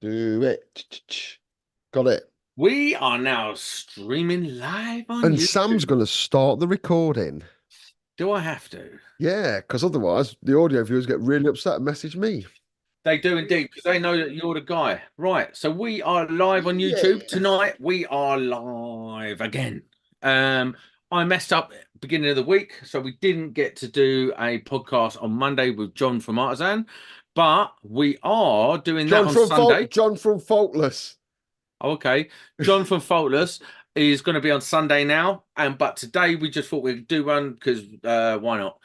Do it. Got it. We are now streaming live on And Sam's YouTube. going to start the recording. Do I have to? Yeah, because otherwise the audio viewers get really upset and message me. They do indeed, because they know that you're the guy. Right, so we are live on Yeah. YouTube tonight. We are live again. I messed up at the beginning of the week, so we didn't get to do a podcast on Monday with John from Artisan, but we are doing that on Sunday. John from Faultless. Okay, John from Faultless is going to be on Sunday now, but today we just thought we'd do one because why not?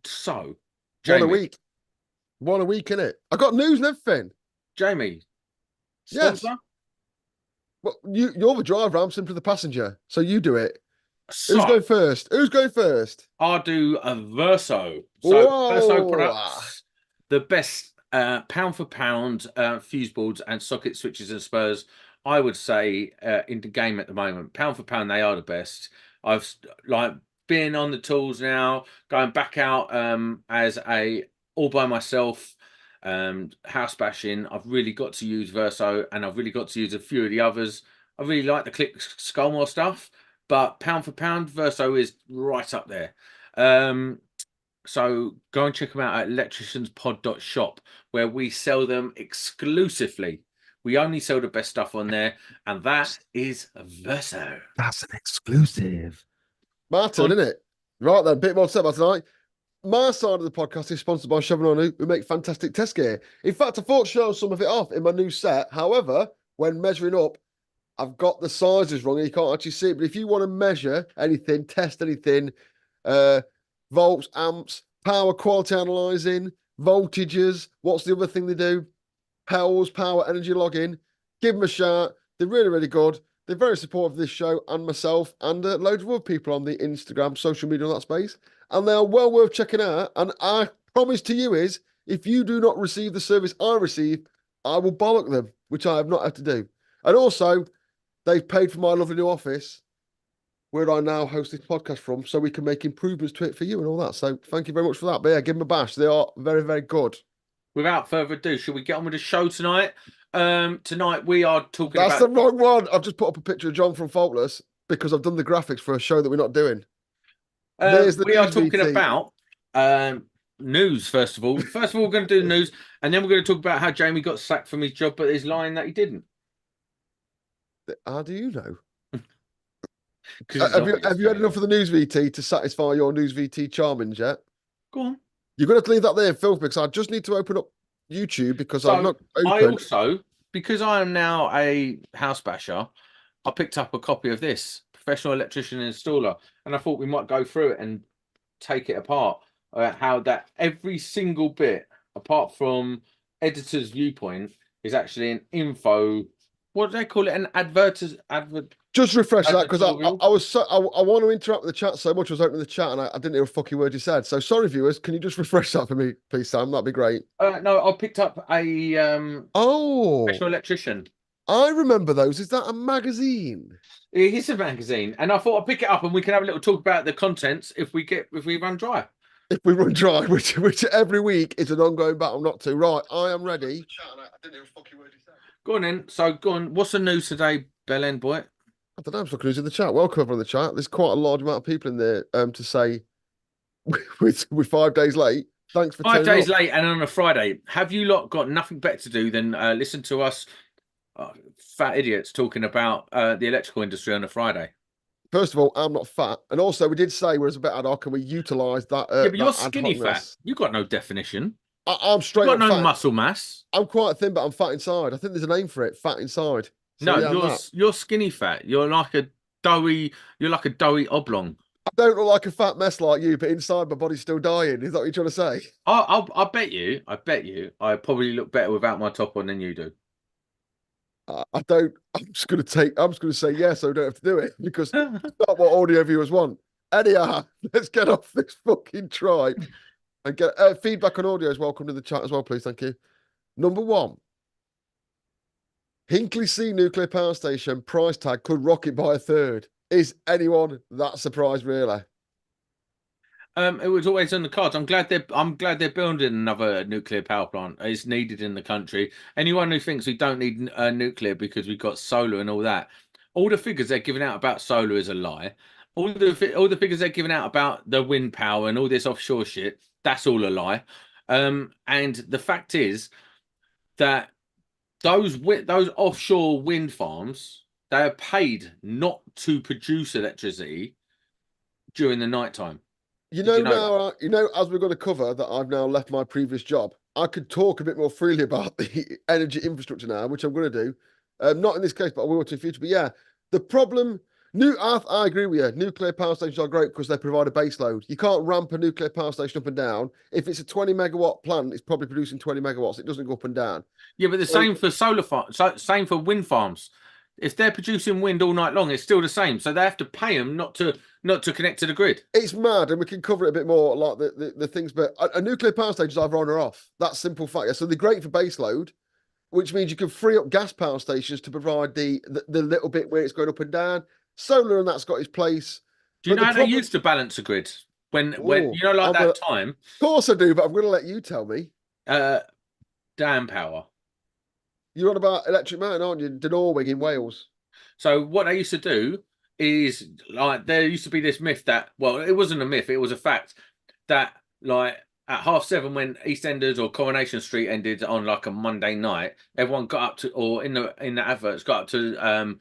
So, What a Jamie, week. What a week, innit? I got news and everything. Jamie, Yes. sponsor. Well, you're the driver, I'm simply the passenger. So you do it. So, Who's going first? Who's going first? I'll do a Verso. So, Verso Whoa. products, the best pound for pound fuse boards and socket switches and spurs, I would say, in the game at the moment. Pound for pound, they are the best. I've been on the tools now, going back out as a all by myself, house bashing. I've really got to use Verso, and I've really got to use a few of the others. I really like the Click Skullmore stuff, but pound for pound, Verso is right up there. So go and check them out at electricianspod.shop, where we sell them exclusively. We only sell the best stuff on there, and that is Verso. That's an exclusive. Martin, isn't it? Right then, bit more to say about tonight. My side of the podcast is sponsored by CHAUVIN, who make fantastic test gear. In fact, I thought to show some of it off in my new set. However, when measuring up, I've got the sizes wrong. You can't actually see it. But if you want to measure anything, test anything, volts, amps, power quality analyzing, voltages, what's the other thing they do? Power energy login. Give them a shout. They're really, really good. They're very supportive of this show and myself and loads of other people on the Instagram, social media, on that space. And they are well worth checking out. And I promise to you is, if you do not receive the service I receive, I will bollock them, which I have not had to do. And also, they've paid for my lovely new office, where I now host this podcast from, so we can make improvements to it for you and all that. So thank you very much for that. But yeah, give them a bash. They are very, very good. Without further ado, should we get on with the show tonight? Tonight we are talking That's about... the wrong one. I've just put up a picture of John from Faultless because I've done the graphics for a show that we're not doing. We are talking about news, first of all. First of all, we're going to do the news, and then we're going to talk about how Jamie got sacked from his job, but he's lying that he didn't. How do you know? Have you had enough of the news VT to satisfy your news VT charmings yet? Go on. You're going to leave that there in film because I just need to open up YouTube because I've not opened. I also, because I am now a house basher, I picked up a copy of this Professional Electrician Installer, and I thought we might go through it and take it apart. How that every single bit, apart from editor's viewpoint, is actually an info. What do they call it? An advert. Just refresh that because I want to interact with the chat so much. I was opening the chat and I didn't hear a fucking word you said. So sorry, viewers. Can you just refresh that for me, please, Sam? That'd be great. No, I picked up a Professional Electrician. I remember those. Is that a magazine? It is a magazine, and I thought I'd pick it up and we can have a little talk about the contents if we run dry. If we run dry, which every week is an ongoing battle not to. Right, I am ready. I didn't hear a fucking word you said. Go on then. So go on. What's the news today, Bell boy? I don't know. I'm looking who's in the chat. Welcome everyone in the chat. There's quite a large amount of people in there to say we're 5 days late. Thanks for 5 days late and on a Friday. Have you lot got nothing better to do than listen to us fat idiots talking about the electrical industry on a Friday? First of all, I'm not fat, and also we did say we're a bit ad hoc, and we utilise that. Yeah, but you're skinny fat. You got no definition. I'm straight. You got no fat. muscle mass. I'm quite thin, but I'm fat inside. I think there's a name for it. Fat inside. So, no, you're skinny fat. You're like a doughy oblong. I don't look like a fat mess like you, but inside my body's still dying. Is that what you're trying to say? I bet you. I probably look better without my top on than you do. I don't. I'm just going to say yes, so I don't have to do it because it's not what audio viewers want. Anyhow, let's get off this fucking tripe and get feedback on audio. Welcome to the chat as well, please. Thank you. Number one. Hinkley C nuclear power station price tag could rocket by a third. Is anyone that surprised, really? It was always on the cards. I'm glad they're building another nuclear power plant. It's needed in the country. Anyone who thinks we don't need nuclear because we've got solar and all the figures they're giving out about solar is a lie. All the figures they're giving out about the wind power and all this offshore shit, that's all a lie. And the fact is that those offshore wind farms, they are paid not to produce electricity during the nighttime. You Did know you know that? now, as we're going to cover that, I've now left my previous job. I could talk a bit more freely about the energy infrastructure now, which I'm going to do. Not in this case, but I will in the future. But yeah, the problem. I agree with you. Nuclear power stations are great because they provide a base load. You can't ramp a nuclear power station up and down. If it's a 20 megawatt plant, it's probably producing 20 megawatts. It doesn't go up and down. Yeah, but the So same for solar farms, same for wind farms. If they're producing wind all night long, it's still the same. So they have to pay them not to connect to the grid. it's mad, and we can cover it a bit more, like the things. But a nuclear power station is either on or off. That's simple fact. Yeah, so they're great for base load, which means you can free up gas power stations to provide the little bit where it's going up and down. Solar and that's got its place. Do you But know the how they problem, used to balance a grid? When oh, like I'm that of time, course I do, but I'm going to let you tell me. uh, dam power. You're on about Electric Mountain, aren't you? De Norwich in Wales. So what they used to do is like there used to be this myth that, well, it wasn't a myth, it was a fact that like at 7:30 when EastEnders or Coronation Street ended on like a Monday night, everyone got up to, or in the adverts got up to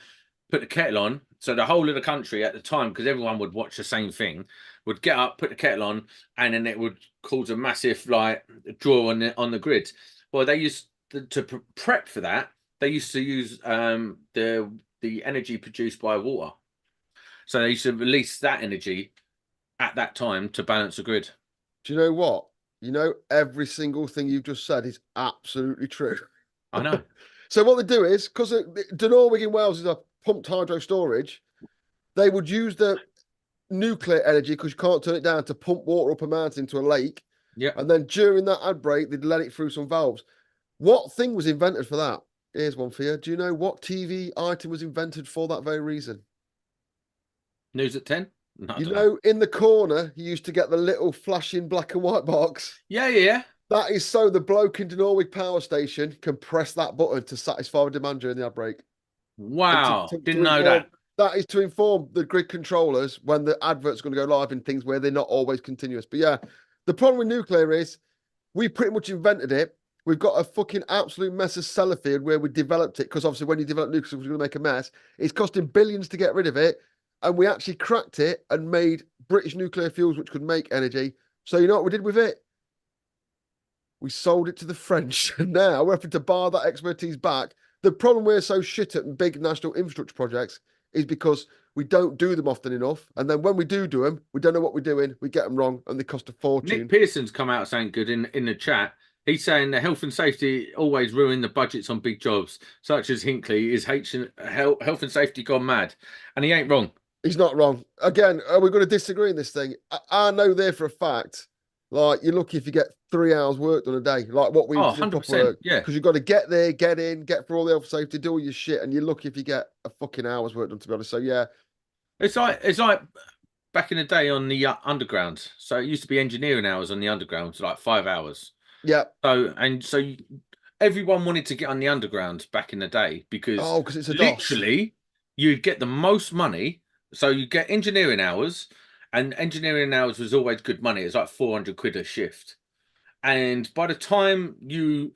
put the kettle on. So the whole of the country at the time, because everyone would watch the same thing, would get up, put the kettle on, and then it would cause a massive like draw on the grid. Well, they used to prep for that. They used to use the energy produced by water. So they used to release that energy at that time to balance the grid. Do you know what? Every single thing you've just said is absolutely true. I know. So what they do is, because De Norwich in Wales is a pumped hydro storage, they would use the nuclear energy because you can't turn it down to pump water up a mountain into a lake. Yeah. And then during that ad break, they'd let it through some valves. What thing was invented for that? Here's one for you. Do you know what TV item was invented for that very reason? News at 10? No, In the corner, you used to get the little flashing black and white box. Yeah. That is so the bloke in the Norwich power station can press that button to satisfy the demand during the ad break. Wow. Didn't know inform, that. That is to inform the grid controllers when the advert's going to go live in things where they're not always continuous. But yeah, the problem with nuclear is we pretty much invented it. We've got a fucking absolute mess of Sellafield where we developed it because obviously when you develop nuclear, we're going to make a mess. It's costing billions to get rid of it. And we actually cracked it and made British nuclear fuels, which could make energy. So you know what we did with it? We sold it to the French. And now we're having to bar that expertise back. The problem we're so shit at big national infrastructure projects is because we don't do them often enough. And then when we do them, we don't know what we're doing. We get them wrong and they cost a fortune. Nick Pearson's come out saying good in the chat. He's saying that health and safety always ruin the budgets on big jobs, such as Hinkley. Is health and safety gone mad? And he ain't wrong. He's not wrong. Again, are we going to disagree in this thing? I know there for a fact, like, you're lucky if you get 3 hours work done a day, like what we 100%, yeah. Because you've got to get there, get in, get through all the health and safety, do all your shit, and you're lucky if you get a fucking hour's work done, to be honest. So, yeah. It's like back in the day on the underground. So it used to be engineering hours on the underground, so like 5 hours. Yeah. So everyone wanted to get on the underground back in the day because it's a literally you'd get the most money. So you get engineering hours, and engineering hours was always good money. It's like 400 quid a shift. And by the time you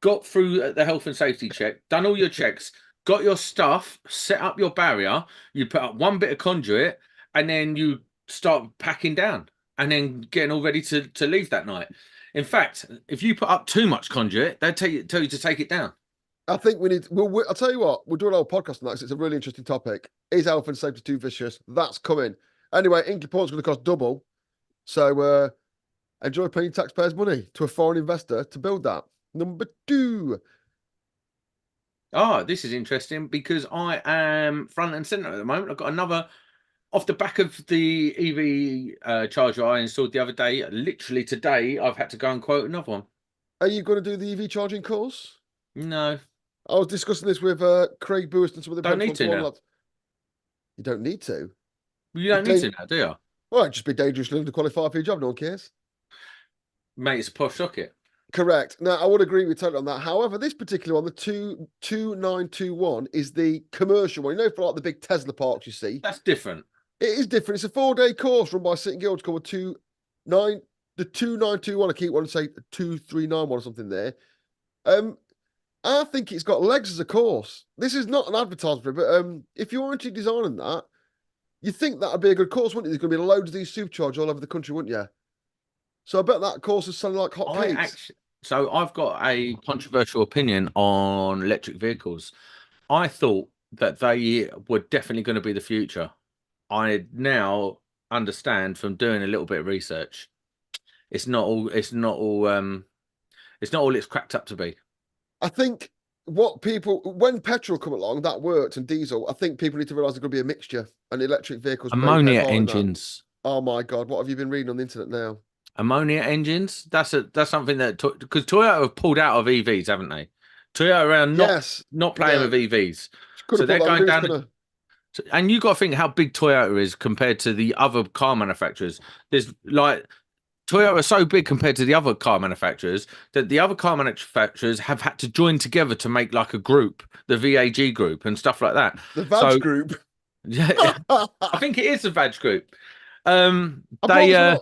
got through the health and safety check, done all your checks, got your stuff, set up your barrier, you put up one bit of conduit, and then you start packing down and then getting all ready to leave that night. In fact, if you put up too much conduit, they'll tell you to take it down. I think we need. I'll tell you what. We'll do an whole podcast on that because it's a really interesting topic. Is health and safety too vicious? That's coming. Anyway, Inky Port's going to cost double. So enjoy paying taxpayers' money to a foreign investor to build that. Number 2. This is interesting because I am front and center at the moment. I've got another off the back of the EV charger I installed the other day. Literally today, I've had to go and quote another one. Are you going to do the EV charging course? No. I was discussing this with Craig Boost and some of the Don't need to now. You don't need to. You don't need to now, do you? Well, it'd just be dangerous to qualify for your job. No one cares. Mate, it's a posh socket. Correct. Now, I would agree with you totally on that. However, this particular one, the 2921, is the commercial one. You know, for like the big Tesla parks you see. That's different. It is different. It's a 4-day course run by City Guilds called the 2921. I keep wanting to say 2391 or something there. I think it's got legs as a course. This is not an advertisement for it, but if you're into designing that, you think that'd be a good course, wouldn't you? There's going to be loads of these superchargers all over the country, wouldn't you? So I bet that course is selling like hotcakes. So I've got a controversial opinion on electric vehicles. I thought that they were definitely going to be the future. I now understand from doing a little bit of research, it's not all it's cracked up to be. I think when petrol come along, that worked, and diesel, I think people need to realise there's going to be a mixture, and electric vehicles. Ammonia engines. Oh my God, what have you been reading on the internet now? Ammonia engines. That's something that because Toyota have pulled out of EVs, haven't they? Toyota are not playing with EVs, so they're going down. And you got to think how big Toyota is compared to the other car manufacturers. There's like Toyota are so big compared to the other car manufacturers that the other car manufacturers have had to join together to make like a group, the VAG group and stuff like that. The VAG group. Yeah, I think it is the VAG group. And they are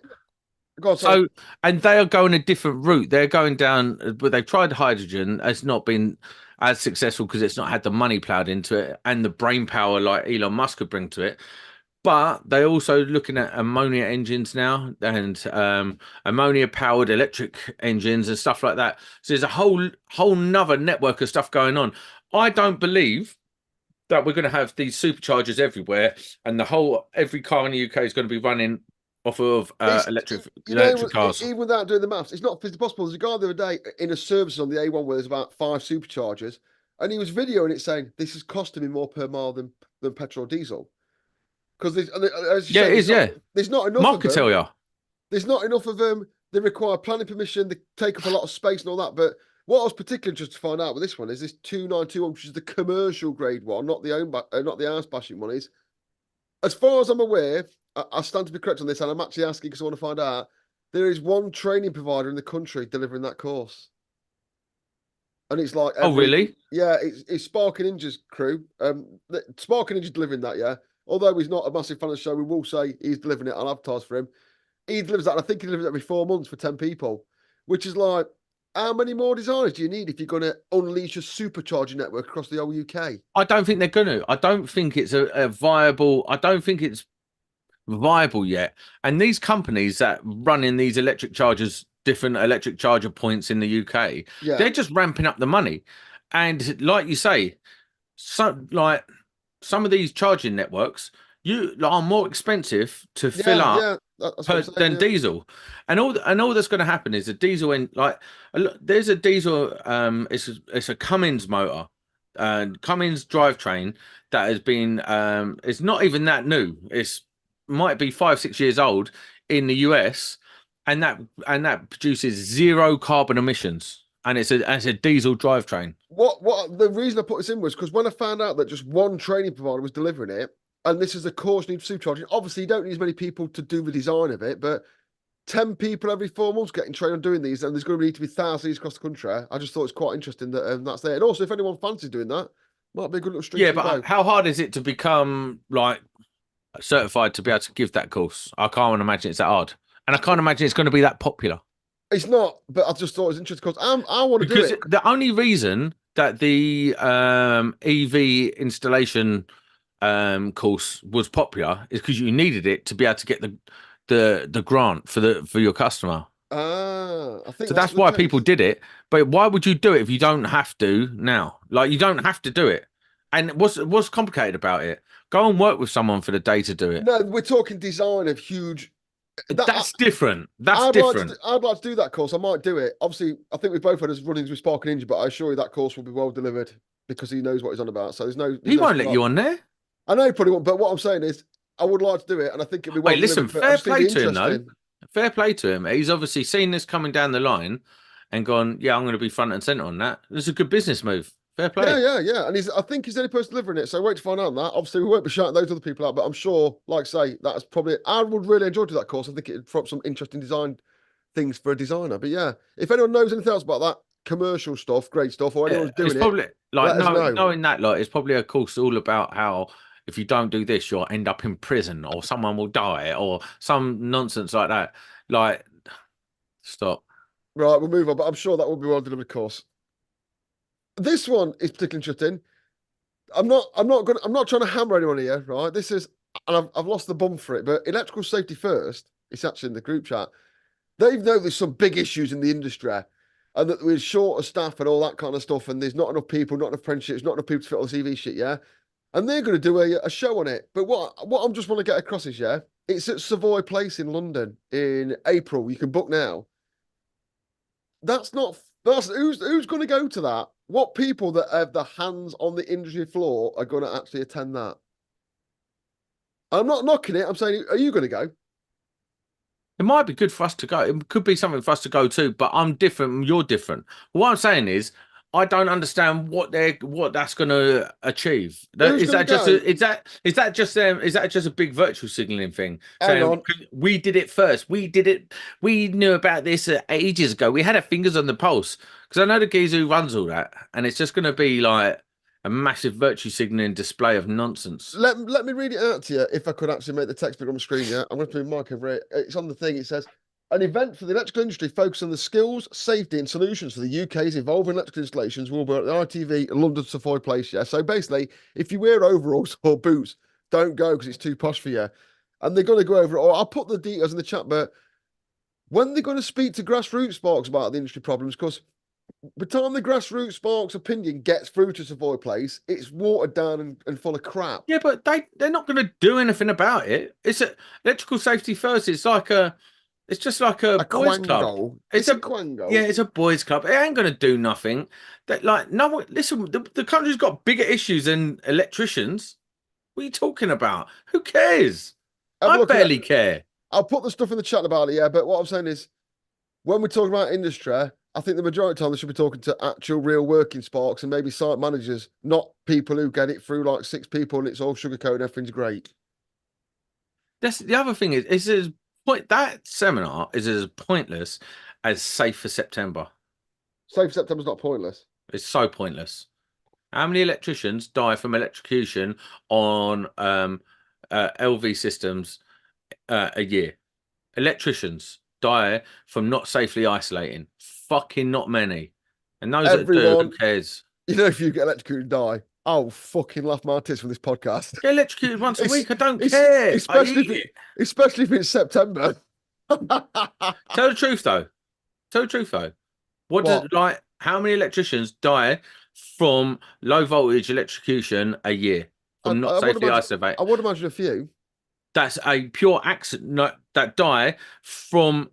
going a different route. They're going down, but they've tried hydrogen. It's not been as successful because it's not had the money plowed into it and the brain power like Elon Musk could bring to it. But they're also looking at ammonia engines now and ammonia powered electric engines and stuff like that. So there's a whole nother network of stuff going on. I don't believe that we're going to have these superchargers everywhere and every car in the UK is going to be running off of electric cars. Even without doing the maths, it's not physically possible. There's a guy the other day in a service on the A1 where there's about 5 superchargers, and he was videoing it saying this is costing me more per mile than petrol or diesel. Because there's not enough. Mark can tell you. There's not enough of them. They require planning permission. They take up a lot of space and all that. But what I was particularly interested to find out with this one is this 2921, which is the commercial grade one, not the house bashing one. Is, as far as I'm aware, I stand to be correct on this, and I'm actually asking because I want to find out. There is one training provider in the country delivering that course, and it's like, oh really? Yeah, it's Spark and Ninja's crew. Spark and Ninja's delivering that. Yeah, although he's not a massive fan of the show, we will say he's delivering it. I'll advertise for him. He delivers that. And I think he delivers that every 4 months for 10 people, which is like, how many more designers do you need if you're going to unleash a supercharger network across the whole UK? I don't think they're going to. I don't think it's a viable. I don't think it's viable yet. And these companies that run in these electric chargers, different electric charger points in the UK, they're just ramping up the money. And like you say, some of these charging networks are more expensive to fill up than diesel. And all that's going to happen is a diesel there's a diesel it's a Cummins motor, Cummins drivetrain that has been it's not even that new. It's might be 5-6 years old in the US, and that produces 0 carbon emissions, and it's a diesel drivetrain. What the reason I put this in was because when I found out that just one training provider was delivering it, and this is a course need for supercharging, obviously you don't need as many people to do the design of it, but 10 people every 4 months getting trained on doing these, and there's going to need to be thousands across the country. I just thought it's quite interesting that that's there. And also, if anyone fancies doing that, might be a good little stream. Yeah, but how hard is it to become like certified to be able to give that course? I can't imagine it's that hard, and I can't imagine it's going to be that popular. It's not, but I just thought it was interesting because I want to do it. The only reason that the EV installation course was popular is because you needed it to be able to get the grant for your customer. I think so that's why people did it. But why would you do it if you don't have to now? Like, you don't have to do it. And what's complicated about it? Go and work with someone for the day to do it. No, we're talking design of huge. That's different. I'd like to do that course. I might do it. Obviously, I think we both had his runnings with Spark and Ninja, but I assure you that course will be well delivered because he knows what he's on about. So he won't let you on there. I know he probably won't, but what I'm saying is I would like to do it, and I think it'd be well delivered. Listen, fair play to him though. Fair play to him. He's obviously seen this coming down the line and gone, yeah, I'm going to be front and center on that. It's a good business move Fair play. Yeah. And I think he's the only person delivering it. So wait to find out on that. Obviously, we won't be shouting those other people out, but I'm sure, like I say, that's probably. I would really enjoy doing that course. I think it'd prompt some interesting design things for a designer. But yeah, if anyone knows anything else about that commercial stuff, great stuff, or anyone's doing it's probably, like, let us know. knowing that, like, it's probably a course all about how if you don't do this, you'll end up in prison or someone will die or some nonsense like that. Like, stop. Right, we'll move on, but I'm sure that will be well delivered course. This one is particularly interesting. I'm not trying to hammer anyone here, right? This is, and I've lost the bum for it, but electrical safety first. It's actually in the group chat. They know there's some big issues in the industry, and that we're short of staff and all that kind of stuff, and there's not enough people, not enough apprenticeships, not enough people to fit all the CV shit, yeah. And they're going to do a show on it. But what I just want to get across is, yeah, it's at Savoy Place in London in April. You can book now. That's who's going to go to that? What people that have their hands on the industry floor are going to actually attend that? I'm not knocking it. I'm saying, are you going to go? It might be good for us to go. It could be something for us to go to, but I'm different. You're different. What I'm saying is, I don't understand what that's going to achieve. Is that just a big virtual signaling thing? Hang on. We did it first. We did it. We knew about this ages ago. We had our fingers on the pulse because I know the geezer who runs all that, and it's just going to be like a massive virtue signaling display of nonsense. Let me read it out to you if I could actually make the text bigger on the screen. Yeah, I'm going to put my mic over it. It's on the thing. It says, an event for the electrical industry focused on the skills, safety and solutions for the UK's evolving electrical installations will be at the ITV London Savoy Place. Yeah, so basically, if you wear overalls or boots, don't go because it's too posh for you. And they're going to go over it. Or I'll put the details in the chat, but when they're going to speak to grassroots sparks about the industry problems, because by the time the grassroots sparks opinion gets through to Savoy Place, it's watered down and full of crap. Yeah, but they're not going to do anything about it. It's electrical safety first. It's just like a boys' club. It's a quango. Yeah, it's a boys' club. It ain't going to do nothing. Listen, the country's got bigger issues than electricians. What are you talking about? Who cares? I barely care. I'll put the stuff in the chat about it, yeah, but what I'm saying is, when we're talking about industry, I think the majority of the time they should be talking to actual real working sparks and maybe site managers, not people who get it through like 6 people and it's all sugarcoat and everything's great. That's the other thing that seminar is as pointless as Safe for September. Safe for September's not pointless. It's so pointless. How many electricians die from electrocution on LV systems a year? Electricians die from not safely isolating. Fucking not many. And those that do, who cares? You know, if you get electrocuted and die, I'll fucking laugh my tits from this podcast. Get electrocuted once a week. I don't care. Especially if it's September. Tell the truth though. How many electricians die from low voltage electrocution a year from not safely isolating? I would imagine a few. That's a pure accident that die from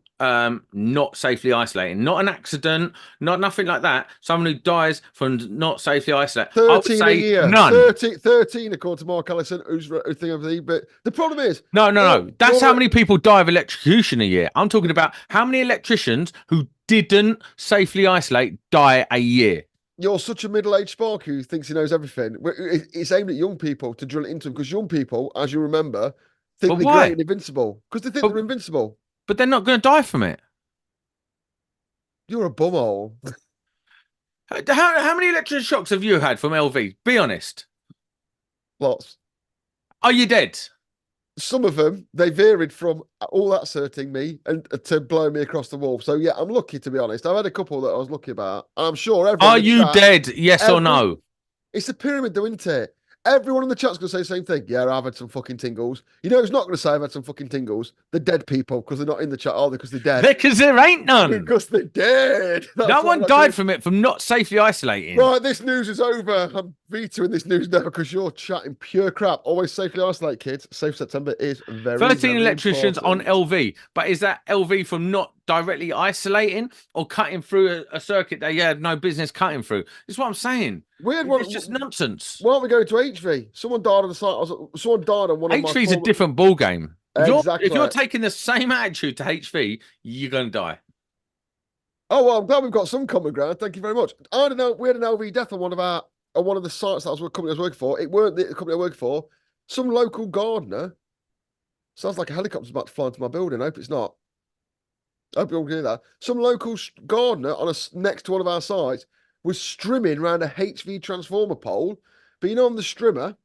not safely isolating, not an accident, not nothing like that. Someone who dies from not safely isolating. 13 a year. None. 13 according to Mark Ellison, who's thinking of the. But the problem is, no. That's how many people die of electrocution a year. I'm talking about how many electricians who didn't safely isolate die a year. You're such a middle-aged spark who thinks he knows everything. It's aimed at young people to drill it into them because young people, as you remember, think they're great and invincible because they think they're invincible. But they're not going to die from it. You're a bumhole. How many electric shocks have you had from LV? Be honest. Lots. Are you dead? Some of them, they varied from all that hurting me and to blowing me across the wall. So, yeah, I'm lucky, to be honest. I've had a couple that I was lucky about. And I'm sure everyone... Are you dead? Yes or no? It's a pyramid, though, isn't it? Everyone in the chat's going to say the same thing. Yeah, I've had some fucking tingles. You know who's not going to say I've had some fucking tingles? The dead people, because they're not in the chat, are they? Because they're dead. Because there ain't none. Because they're dead. No one died from it from not safely isolating. Right, this news is over. I'm vetoing this news now because you're chatting pure crap. Always safely isolate, kids. Safe September is very 13 very electricians important. on LV. But is that LV from not directly isolating or cutting through a circuit that you had no business cutting through? That's what I'm saying. Weird one. It's just nonsense. Why don't we go to HV? Someone died on the site. Someone died on one of my... HV's a different ball game. Exactly. If you're taking the same attitude to HV, you're going to die. Oh, well, I'm glad we've got some common ground. Thank you very much. I don't know. We had an LV death on one of our on one of the sites that the company I was working for. It weren't the company I worked for. Some local gardener. Sounds like a helicopter's about to fly into my building. I hope it's not. I hope you all can hear that. Some local gardener next to one of our sites was strimming around a HV transformer pole. But you know, on the strimmer,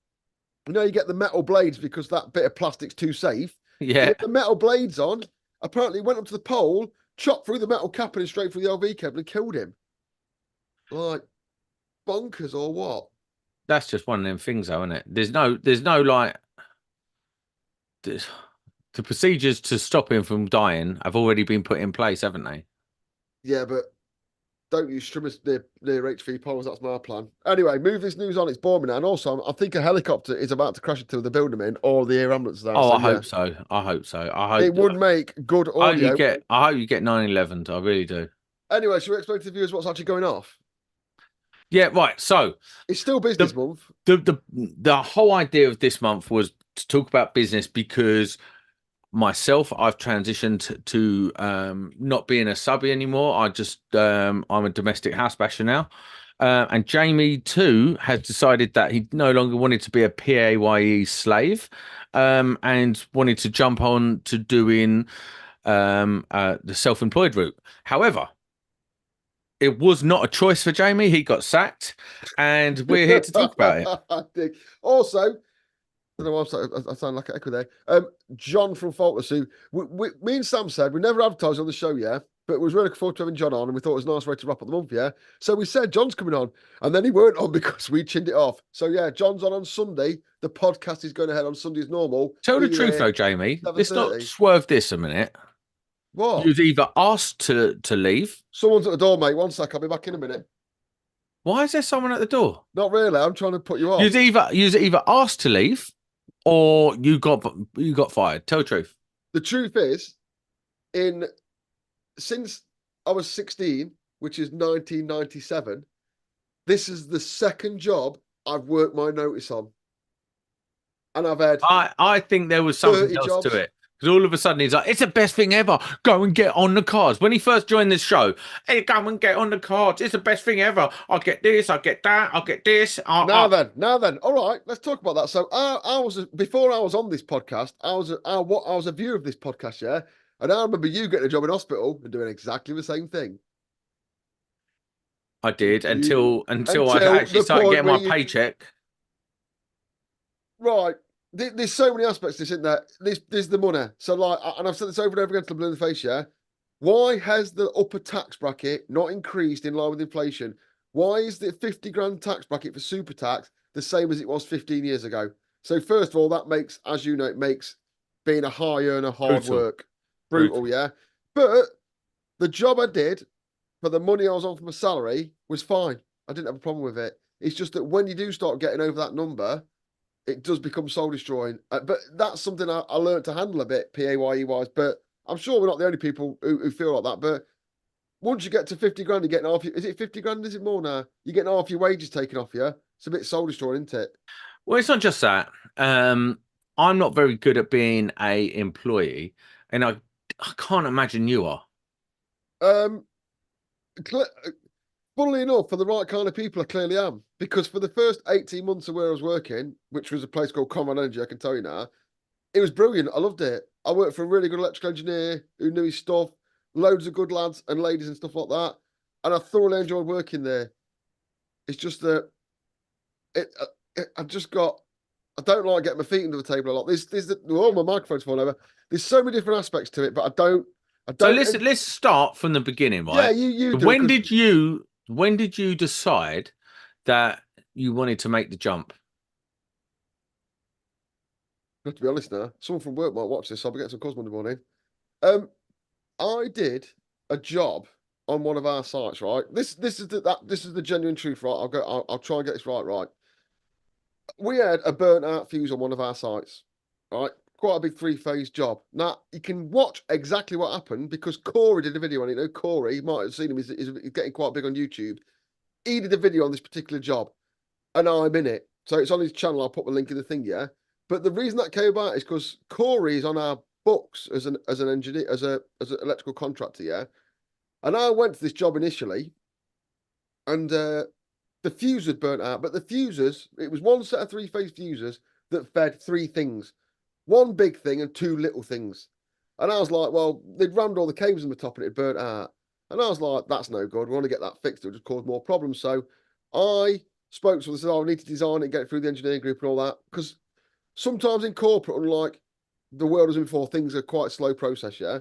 you know, you get the metal blades because that bit of plastic's too safe. Yeah. He had the metal blades on. Apparently, went up to the pole, chopped through the metal capping straight through the LV cable and killed him. Like, bonkers or what? That's just one of them things, though, isn't it? There's no like, the procedures to stop him from dying have already been put in place, haven't they? Yeah, but don't use strimmers near HV poles. That's my plan. Anyway, move this news on. It's boring now. And also, I think a helicopter is about to crash into the building in, or the air ambulance is out. Oh, So, I hope so. I hope so. I hope it would make good audio. I hope you get 9/11. I really do. Anyway, should we explain to the viewers what's actually going off? Yeah, right. So it's still business month. The whole idea of this month was to talk about business because myself, I've transitioned to not being a subby anymore. I'm a domestic house basher now. And Jamie too has decided that he no longer wanted to be a PAYE slave, and wanted to jump on to doing the self-employed route. However, it was not a choice for Jamie. He got sacked, and we're here to talk about it. Also, I don't know why I sound like an echo there. John from Faultless, who me and Sam said we never advertised on the show, yeah, but we was really looking forward to having John on, and we thought it was a nice way to wrap up the month, yeah. So we said John's coming on, and then he weren't on because we chinned it off. So yeah, John's on Sunday. The podcast is going ahead on Sunday as normal. Tell the truth though, Jamie. Let's not swerve this a minute. What? You was either asked to leave. Someone's at the door, mate. One sec, I'll be back in a minute. Why is there someone at the door? Not really. I'm trying to put you off. You was either asked to leave, or you got fired. Tell the truth. The truth is, since I was 16, which is 1997, this is the second job I've worked my notice on, and I've had. I think there was something else to it. Because all of a sudden he's like, it's the best thing ever. Go and get on the cards. When he first joined this show, hey, go and get on the cards. It's the best thing ever. I'll get this, I'll get that, I'll get this. Now then. All right, let's talk about that. So before I was on this podcast, I was a viewer of this podcast, yeah? And I remember you getting a job in hospital and doing exactly the same thing. I did until I actually started getting my paycheck. Right. There's so many aspects to this, isn't there? There's the money. So, like, and I've said this over and over again to the blue in the face, yeah? Why has the upper tax bracket not increased in line with inflation? Why is the 50 grand tax bracket for super tax the same as it was 15 years ago? So, first of all, that makes, as you know, it makes being a high earner hard work. Brutal, yeah? But the job I did for the money I was on for my salary was fine. I didn't have a problem with it. It's just that when you do start getting over that number, it does become soul destroying. But that's something I learned to handle a bit, PAYE wise. But I'm sure we're not the only people who feel like that. But once you get to 50 grand, you're getting half. Is it 50 grand? Is it more now? You're getting half your wages taken off you. It's a bit soul destroying, isn't it? Well, it's not just that. I'm not very good at being a employee, and I can't imagine you are. Funnily enough, for the right kind of people, I clearly am. Because for the first 18 months of where I was working, which was a place called Conrad Energy, I can tell you now, it was brilliant. I loved it. I worked for a really good electrical engineer who knew his stuff, loads of good lads and ladies and stuff like that. And I thoroughly enjoyed working there. It's just that I don't like getting my feet into the table a lot. My microphone's falling over. There's so many different aspects to it, but I don't. So let's start from the beginning, right? Yeah, you do. When did you decide that you wanted to make the jump? To be honest now, someone from work might watch this, so I'll be getting some calls Monday morning. I did a job on one of our sites, right? This is the genuine truth, right? I'll try and get this right. We had a burnt out fuse on one of our sites, right? Quite a big 3-phase job. Now, you can watch exactly what happened because Corey did a video on it. You know, Corey, you might have seen him, he's getting quite big on YouTube. He did a video on this particular job, and I'm in it. So it's on his channel. I'll put the link in the thing, yeah? But the reason that came about is because Corey is on our books as an engineer, as an electrical contractor, yeah? And I went to this job initially, and the fuse had burnt out, but the fuses, it was one set of 3-phase fuses that fed 3 things. One big thing and 2 little things. And I was like, well, they'd rammed all the cables in the top and it burnt out. And I was like, that's no good. We want to get that fixed. It'll just cause more problems. So I spoke to them and said, oh, I need to design it and get it through the engineering group and all that. Because sometimes in corporate, unlike the world was in before, things are quite a slow process, yeah?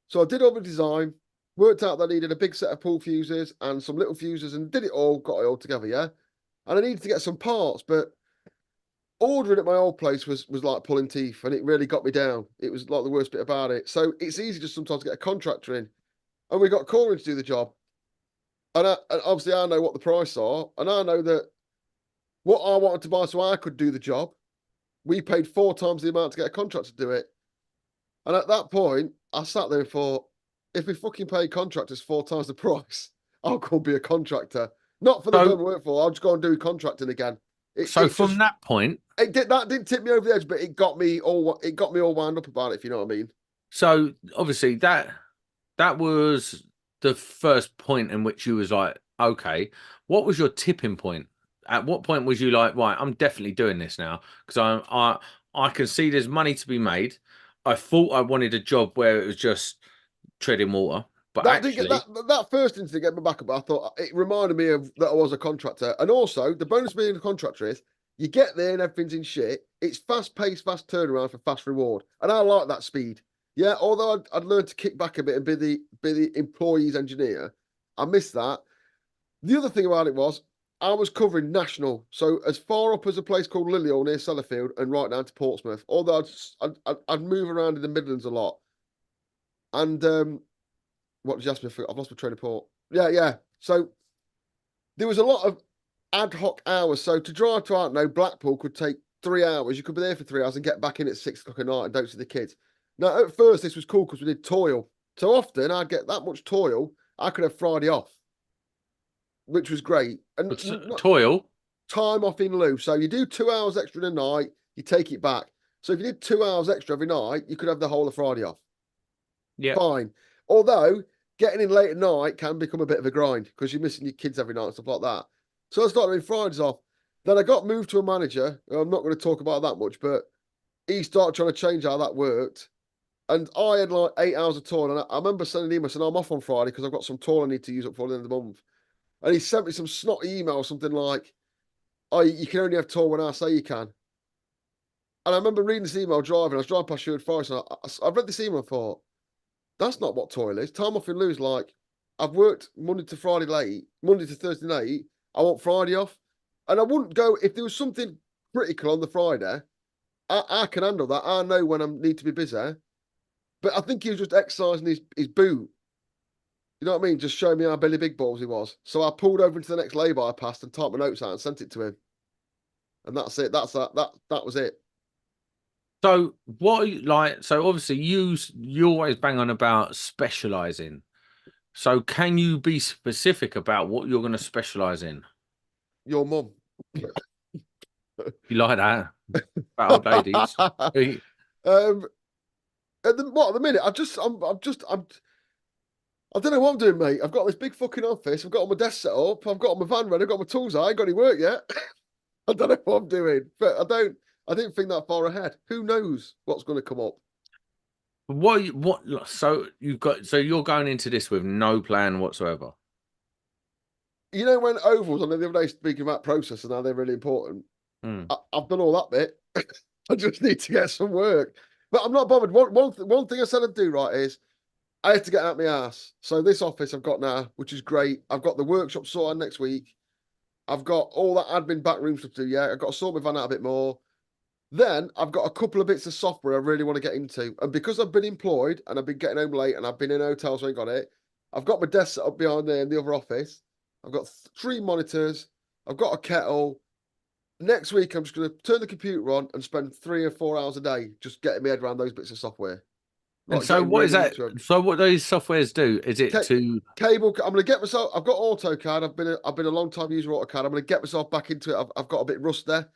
So I did all the design, worked out that I needed a big set of pull fuses and some little fuses and did it all, got it all together, yeah? And I needed to get some parts, but ordering at my old place was like pulling teeth, and it really got me down. It was like the worst bit about it. So it's easy just sometimes to get a contractor in, and we got Corey to do the job. And obviously I know what the price are, and I know that what I wanted to buy so I could do the job, we paid 4 times the amount to get a contractor to do it. And at that point, I sat there and thought, if we fucking pay contractors 4 times the price, I'll go and be a contractor. Not for the firm I work for. I'll just go and do contracting again. From that point, that didn't tip me over the edge, but it got me all wound up about it, if you know what I mean. So obviously that was the first point in which you was like, okay, what was your tipping point? At what point was you like, right, I'm definitely doing this now because I can see there's money to be made. I thought I wanted a job where it was just treading water, but that actually, didn't get, that first instinct get me back up. I thought it reminded me of that I was a contractor, and also the bonus of being a contractor is you get there and everything's in shit. It's fast paced, fast turnaround for fast reward, and I like that speed. Yeah, although I'd learned to kick back a bit and be the employee's engineer, I missed that. The other thing about it was I was covering national, so as far up as a place called Lilial near Sellafield and right down to Portsmouth. Although I'd move around in the Midlands a lot, and what did you ask me for? I've lost my train of thought. Yeah. So there was a lot of ad hoc hours. So to drive to ARNOUX, Blackpool could take 3 hours. You could be there for 3 hours and get back in at 6 o'clock at night and don't see the kids. Now, at first, this was cool because we did toil. So often I'd get that much toil, I could have Friday off, which was great. And toil? Time off in lieu. So you do 2 hours extra in a night, you take it back. So if you did 2 hours extra every night, you could have the whole of Friday off. Yeah. Fine. Although getting in late at night can become a bit of a grind because you're missing your kids every night and stuff like that. So I started doing Fridays off. Then I got moved to a manager. I'm not going to talk about that much, but he started trying to change how that worked. And I had like 8 hours of toil. And I remember sending an email saying, I'm off on Friday because I've got some toil I need to use up for the end of the month. And he sent me some snotty email, something like, oh, you can only have toil when I say you can. And I remember reading this email driving. I was driving past Sherwood Forest. And I read this email and thought, that's not what toil is. Time off in lieu is like, I've worked Monday to Friday late, Monday to Thursday late. I want Friday off. And I wouldn't go, if there was something critical on the Friday, I can handle that. I know when I need to be busy. But I think he was just exercising his boot. You know what I mean? Just showing me how Billy Big Balls he was. So I pulled over into the next lay-by I passed and typed my notes out and sent it to him. And that's it. That was it. So so obviously you always bang on about specializing. So can you be specific about what you're going to specialize in? Your mum. You like that? About old ladies. At the minute, I don't know what I'm doing, mate. I've got this big fucking office. I've got all my desk set up. I've got my van ready. I've got my tools. I ain't got any work yet. I don't know what I'm doing, but I didn't think that far ahead. Who knows what's going to come up? So you're going into this with no plan whatsoever. You know, when ovals, I know the other day speaking about process and how they're really important. I've done all that bit. I just need to get some work. But I'm not bothered. One thing I said I'd do, right, is I have to get out my ass. So this office I've got now, which is great. I've got the workshop sorted next week. I've got all that admin backroom stuff to do. Yeah, I've got to sort my van out a bit more. Then I've got a couple of bits of software I really want to get into. And because I've been employed and I've been getting home late and I've been in hotels where I ain't got it, I've got my desk set up behind there in the other office. I've got 3 monitors. I've got a kettle. Next week, I'm just going to turn the computer on and spend 3 or 4 hours a day just getting my head around those bits of software. And so what is that? So what those softwares do? Is it to cable? I'm going to get myself. I've got AutoCAD. I've been a long time user of AutoCAD. I'm going to get myself back into it. I've got a bit rust there,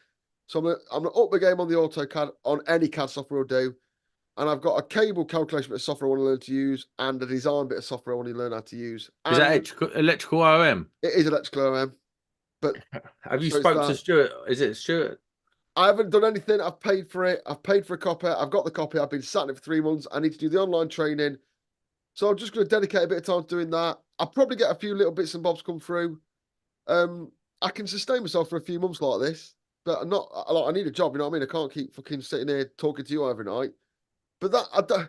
so I'm going to up the game on the AutoCAD on any CAD software will do. And I've got a cable calculation bit of software I want to learn to use, and a design bit of software I want to learn how to use. Is that electrical OM? It is electrical OM. But Have you so it's spoke to that. Stuart? Is it Stuart? I haven't done anything. I've paid for it. I've paid for a copy. I've got the copy. I've been sat in it for 3 months. I need to do the online training. So I'm just going to dedicate a bit of time to doing that. I'll probably get a few little bits and bobs come through. I can sustain myself for a few months like this, but I'm not like I need a job. You know what I mean? I can't keep fucking sitting here talking to you every night. But that I don't.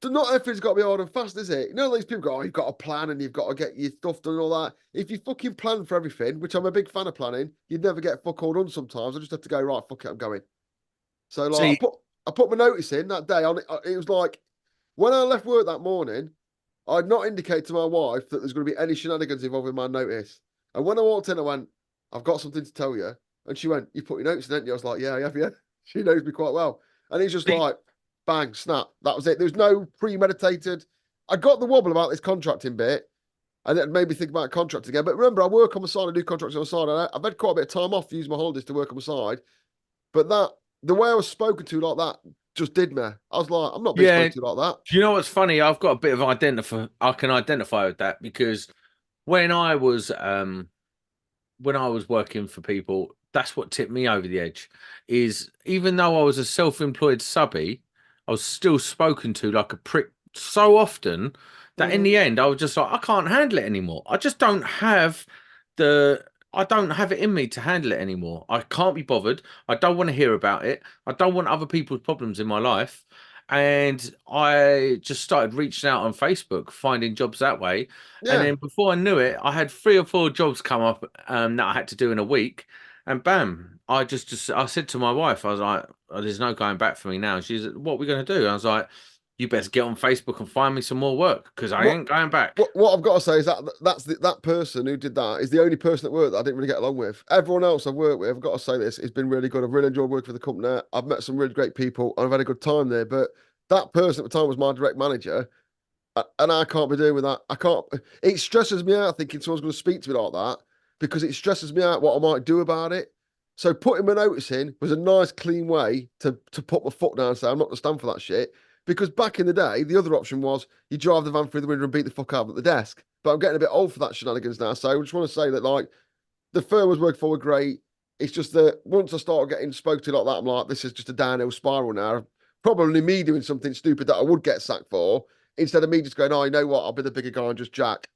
Not everything's got to be hard and fast, is it? You know, these people go, oh, you've got a plan and you've got to get your stuff done and all that. If you fucking plan for everything, which I'm a big fan of planning, you'd never get fuck all done sometimes. I just have to go, right, fuck it, I'm going. So, like, See, I put my notice in that day. It was like, when I left work that morning, I'd not indicated to my wife that there's going to be any shenanigans involving my notice. And when I walked in, I went, I've got something to tell you. And she went, you put your notice in, didn't you? I was like, yeah, I have, yeah. She knows me quite well. And he's just see, like, bang, snap. That was it. There was no premeditated. I got the wobble about this contracting bit, and it made me think about contracting again. But remember, I work on the side, I do contracts on the side. I've had quite a bit of time off to use my holidays to work on the side. But the way I was spoken to like that just did me. I was like, I'm not being yeah. spoken to like that. Do you know what's funny? I've got a bit of I can identify with that because when I was working for people, that's what tipped me over the edge. Is even though I was a self-employed subby, I was still spoken to like a prick so often that in the end I was just like, I can't handle it anymore. I don't have it in me to handle it anymore. I can't be bothered. I don't want to hear about it. I don't want other people's problems in my life. And I just started reaching out on Facebook, finding jobs that way. And Yeah. then before I knew it, I had 3 or 4 jobs come up that I had to do in a week. And bam, I said to my wife, I was like, oh, there's no going back for me now. She's like, what are we going to do? I was like, you best get on Facebook and find me some more work because I What ain't going back. what I've got to say is that person who did that is the only person at work that I didn't really get along with. Everyone else I've worked with, I've got to say this, it's been really good. I've really enjoyed working for the company. I've met some really great people and I've had a good time there. But that person at the time was my direct manager, and I can't be doing with that. I can't. It stresses me out thinking someone's going to speak to me like that because it stresses me out what I might do about it. So putting my notice in was a nice, clean way to put my foot down and say I'm not going to stand for that shit. Because back in the day, the other option was you drive the van through the window and beat the fuck out at the desk. But I'm getting a bit old for that shenanigans now. So I just want to say that like the firm I was working for were great. It's just that once I started getting spoke to like that, I'm like, this is just a downhill spiral now. Probably me doing something stupid that I would get sacked for instead of me just going, oh, you know what? I'll be the bigger guy and just jack.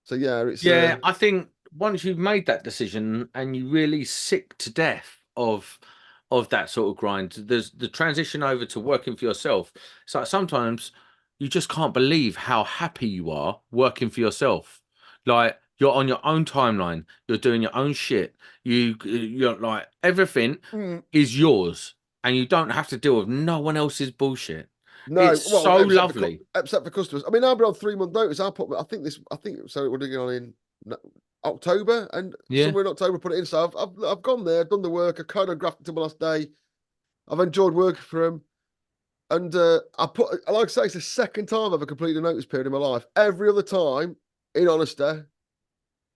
So yeah, it's Yeah, I think once you've made that decision and you really sick to death of that sort of grind, there's the transition over to working for yourself. It's like sometimes you just can't believe how happy you are working for yourself. Like you're on your own timeline, you're doing your own shit. You're like everything mm, is yours, and you don't have to deal with no one else's bullshit. no, It's well, so lovely. except for customers. I mean, I've been on 3 month notice. I think so. It would have gone in October, and Yeah. somewhere in October put it in. So I've gone there, done the work. I choreographed it to my last day. I've enjoyed working for him. And like I say, it's the second time I've ever completed a notice period in my life. Every other time, in honesty,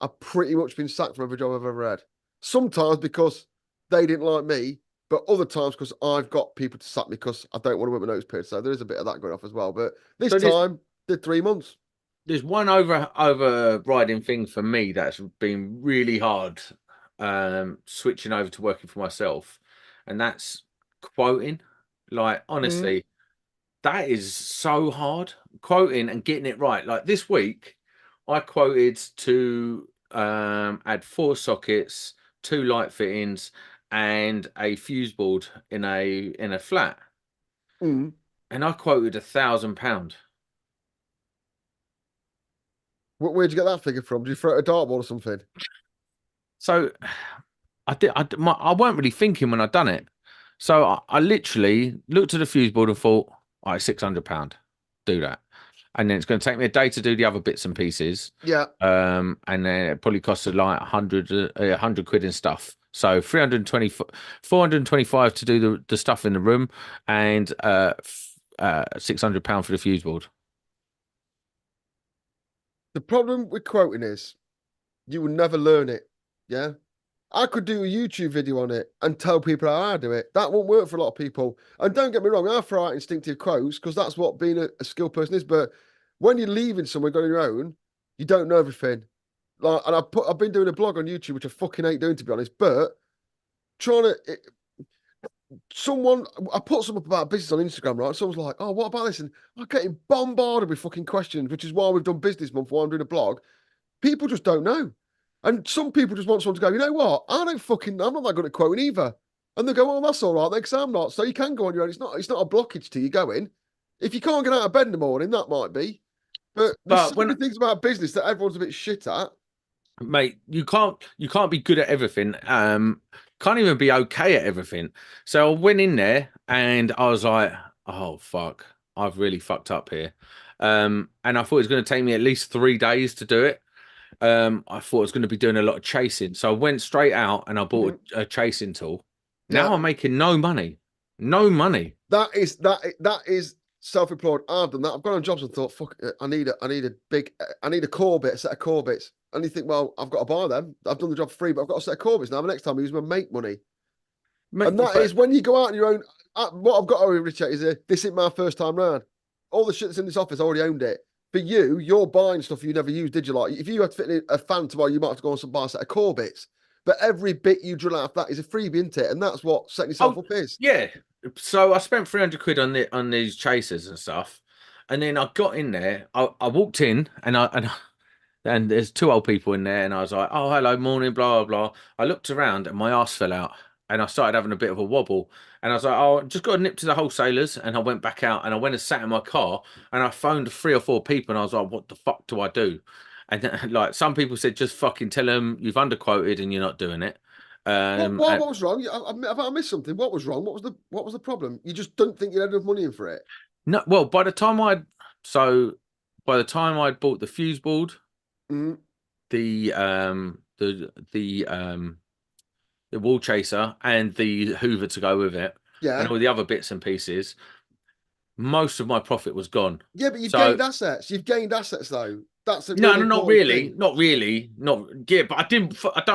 I've pretty much been sacked from every job I've ever had. Sometimes because they didn't like me, but other times because I've got people to sack me because I don't want to work my notice period. So there is a bit of that going off as well. But this So this time, did 3 months. there's one overriding thing for me that's been really hard switching over to working for myself, and that's quoting. Like Mm, honestly, that is so hard quoting and getting it right. Like this week I quoted to add 4 sockets, 2 light fittings, and a fuse board in a flat, mm. and I quoted £1,000. Where'd you get that figure from? Did you throw it at a dartboard or something? So I weren't really thinking when I done it. So I literally looked at the fuse board and thought, all right, £600, do that. And then it's going to take me a day to do the other bits and pieces. Yeah. And then it probably costed like 100 quid and stuff. So 320, 425 to do the stuff in the room and £600 for the fuse board. The problem with quoting is you will never learn it. Yeah. I could do a YouTube video on it and tell people how I do it. That won't work for a lot of people. And don't get me wrong, I throw out instinctive quotes because that's what being a skilled person is. But when you're leaving somewhere, going on your own, you don't know everything. like, and I've been doing a blog on YouTube, which I fucking hate doing, to be honest, but trying to. I put some up about business on Instagram, right? Someone's like, "Oh, what about this?" And I'm getting bombarded with fucking questions, which is why we've done Business Month, why I'm doing a blog. People just don't know. And some people just want someone to go, you know what? I'm not that good at quoting either. And they go, oh, that's all right, then, because I'm not. So you can go on your own. It's not a blockage to you going. If you can't get out of bed in the morning, that might be. But there's so many things about business that everyone's a bit shit at. Mate, you can't be good at everything. Can't even be okay at everything. So I went in there and I was like, oh fuck, I've really fucked up here. And I thought it was going to take me at least 3 days to do it. I thought I was going to be doing a lot of chasing. So I went straight out and I bought a chasing tool. Now I'm making no money. No money. That is self-employed. I've done that. I've gone on jobs and thought, fuck, I need a core bit, a set of core bits. And you think, well, I've got to buy them. I've done the job for free, but I've got a set of core bits now. The next time I use them, make money. And that is when you go out on your own. What I've got to Richard is this isn't my first time round. All the shit that's in this office, I already owned it. For you, you're buying stuff you never used, did you? Like, if you had to fit in a fan tomorrow, you might have to go and buy a set of core bits. But every bit you drill out of that is a freebie, isn't it? And that's what setting yourself up is. Yeah. So I spent 300 quid on these chasers and stuff. And then I got in there. I walked in and there's 2 old people in there, and I was like, "Oh, hello, morning, blah blah blah." I looked around, and my ass fell out, and I started having a bit of a wobble. And I was like, "Oh, just got to nip to the wholesalers," and I went back out, and I went and sat in my car, and I phoned 3 or 4 people, and I was like, "What the fuck do I do?" And like some people said, "Just fucking tell them you've underquoted and you're not doing it." What was wrong? Have I missed something? What was wrong? What was the problem? You just don't think you had enough money in for it? No, well, by the time I'd bought the fuse board, the wall chaser and the Hoover to go with it, and all the other bits and pieces, most of my profit was gone. Yeah, but you've gained assets. You've gained assets though. That's a no, not really, not really, not yeah. But I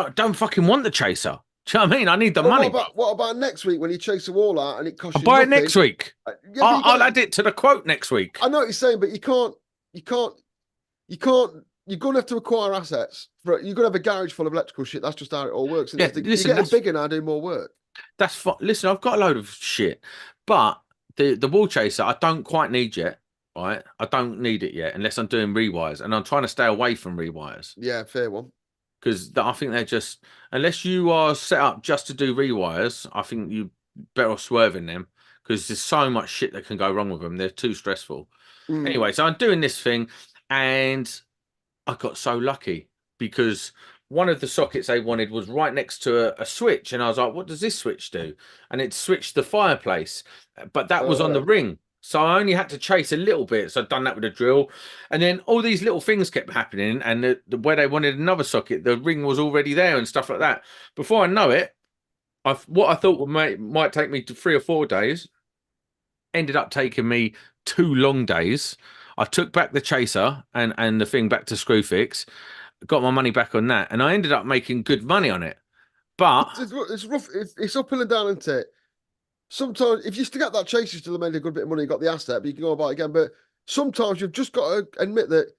don't fucking want the chaser. Do you know what I mean? I need the money. What about next week when you chase a wall out and it costs you buy nothing? it next week. I'll add it to the quote next week. I know what you're saying, but you can't. You're gonna have to acquire assets. You're gonna have a garage full of electrical shit. That's just how it all works. Yeah, listen, you're getting bigger now, doing more work. That's fine. Listen, I've got a load of shit, but the wall chaser I don't quite need yet. Right, I don't need it yet unless I'm doing rewires, and I'm trying to stay away from rewires. Yeah, fair one. Because I think they're just, unless you are set up just to do rewires, I think you better off swerving them because there's so much shit that can go wrong with them. They're too stressful. Anyway, so I'm doing this thing, and I got so lucky because one of the sockets they wanted was right next to a switch, and I was like, "What does this switch do?" And it switched the fireplace, but that was on the ring. So I only had to chase a little bit. So I'd done that with a drill. And then all these little things kept happening. And where they wanted another socket, the ring was already there and stuff like that. Before I know it, what I thought might take me to 3 or 4 days ended up taking me 2 long days. I took back the chaser and the thing back to Screwfix, got my money back on that. And I ended up making good money on it. But it's rough. It's uphill and down, isn't it? Sometimes, if you still get that chase, you still made a good bit of money, you got the asset, but you can go about it again. But sometimes you've just got to admit that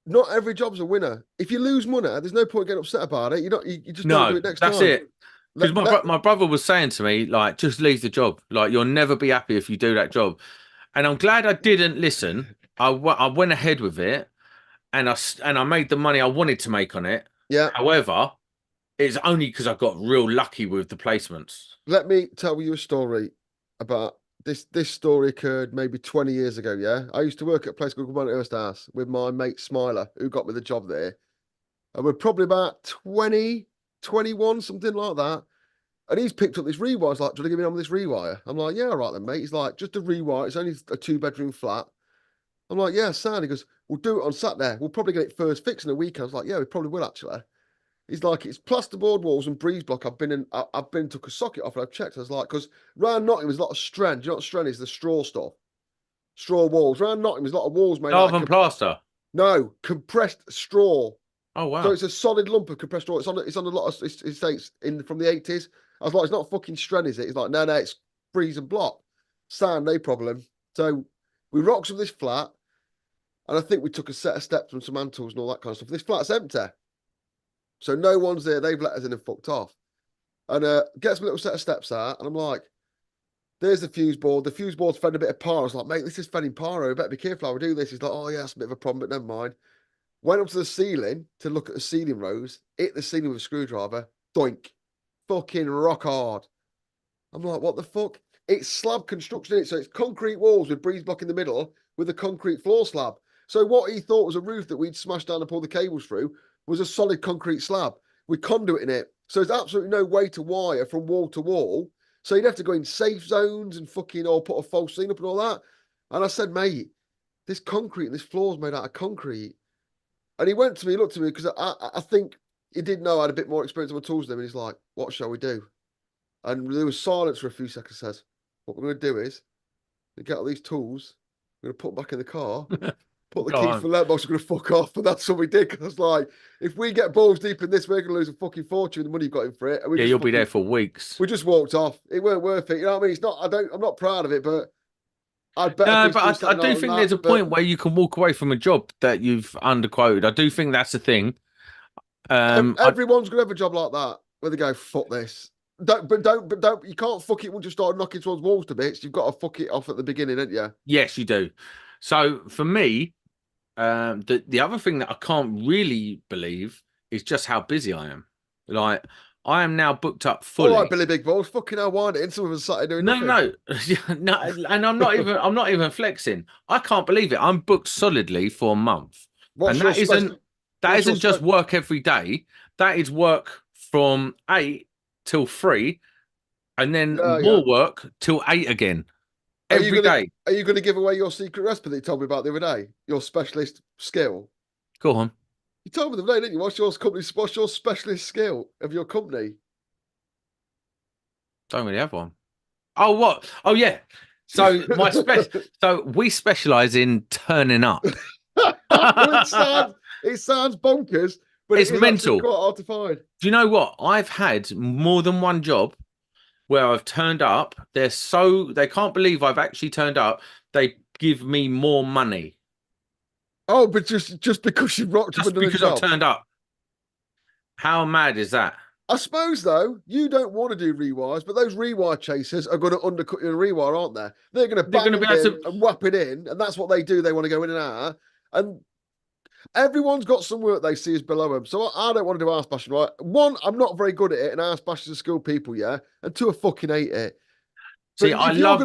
not every job's a winner. If you lose money, there's no point getting upset about it. You just don't do it next time. That's it. Because my brother was saying to me, like, just leave the job. Like, you'll never be happy if you do that job. And I'm glad I didn't listen. I went ahead with it, and I made the money I wanted to make on it. Yeah. However, it's only because I got real lucky with the placements. Let me tell you a story about this. This story occurred maybe 20 years ago. Yeah, I used to work at a place called Banter House with my mate Smiler, who got me the job there. And we're probably about 20, 21, something like that. And he's picked up this rewire. I was like, do you want to give me on with this rewire? I'm like, yeah, all right then, mate. He's like, just a rewire. It's only a 2-bedroom flat. I'm like, yeah, sound. He goes, we'll do it on Saturday. We'll probably get it first fixed in a week. I was like, yeah, we probably will actually. He's like, it's plasterboard walls and breeze block. I've been took a socket off and I've checked. I was like, because round Nottingham there's a lot of strand. Do you know what strand is? The straw stuff. Straw walls. Round Nottingham there's a lot of walls made. Carbon plaster. No, compressed straw. Oh wow. So it's a solid lump of compressed straw. It's on a lot of estates from the 80s. I was like, it's not fucking strand, is it? He's like, no, it's breeze and block. Sand, no problem. So we rocked up this flat, and I think we took a set of steps and some hand tools and all that kind of stuff. This flat's empty. So no one's there. They've let us in and fucked off. And gets me a little set of steps out, and I'm like, there's the fuse board. The fuse board's fed a bit of pyro. I was like, mate, this is feding pyro. Better be careful how we do this. He's like, oh, yeah, that's a bit of a problem, but never mind. Went up to the ceiling to look at the ceiling rows, hit the ceiling with a screwdriver, doink. Fucking rock hard. I'm like, what the fuck? It's slab construction in it. So it's concrete walls with breeze block in the middle with a concrete floor slab. So what he thought was a roof that we'd smashed down and pull the cables through was a solid concrete slab with conduit in it. So there's absolutely no way to wire from wall to wall. So you'd have to go in safe zones and fucking or put a false ceiling up and all that. And I said, mate, this concrete and this floor's made out of concrete. And he went to me, looked at me, because I think he did know I had a bit more experience on my tools than him. And he's like, what shall we do? And there was silence for a few seconds. Says, what we're going to do is we get all these tools, we're going to put them back in the car, put the keys for the letterbox, we're going to fuck off. And that's what we did. Because I was like, if we get balls deep in this, we're going to lose a fucking fortune, the money you've got in for it. And you'll be there for weeks. We just walked off. It weren't worth it. You know what I mean? It's not, I'm not proud of it, but I do think there's a point where you can walk away from a job that you've underquoted. I do think that's the thing. Everyone's gonna have a job like that where they go, fuck this. Don't you can't fuck it once you start knocking towards walls to bits. You've got to fuck it off at the beginning, haven't you? Yes, you do. So for me, the other thing that I can't really believe is just how busy I am. Like, I am now booked up fully. All right, Billy Big Balls, fucking hell, wind it in. Some of us sat doing nothing. No, and I'm not even flexing. I can't believe it. I'm booked solidly for a month, and that isn't just work every day. That is work from 8 till 3, and then more work till 8 again every day. Are you going to give away your secret recipe that you told me about the other day? Your specialist skill. Go on. You told me the other day, didn't you? What's your specialist skill of your company? Don't really have one. Oh, what? Oh, yeah. So so we specialize in turning up. Well, it sounds bonkers, but it's mental. Quite hard to find. Do you know what? I've had more than one job where I've turned up. They can't believe I've actually turned up. They give me more money. Oh, but just because you rocked up, because I've turned up. How mad is that? I suppose though, you don't want to do rewires, but those rewire chasers are going to undercut your rewire, aren't they? They're going to bang it in and whap it in, and that's what they do. They want to go in and out, and everyone's got some work they see as below them. So I don't want to do arse bashing, right? One, I'm not very good at it, and arse bashing skilled people, yeah. And two, I fucking hate it. See, I love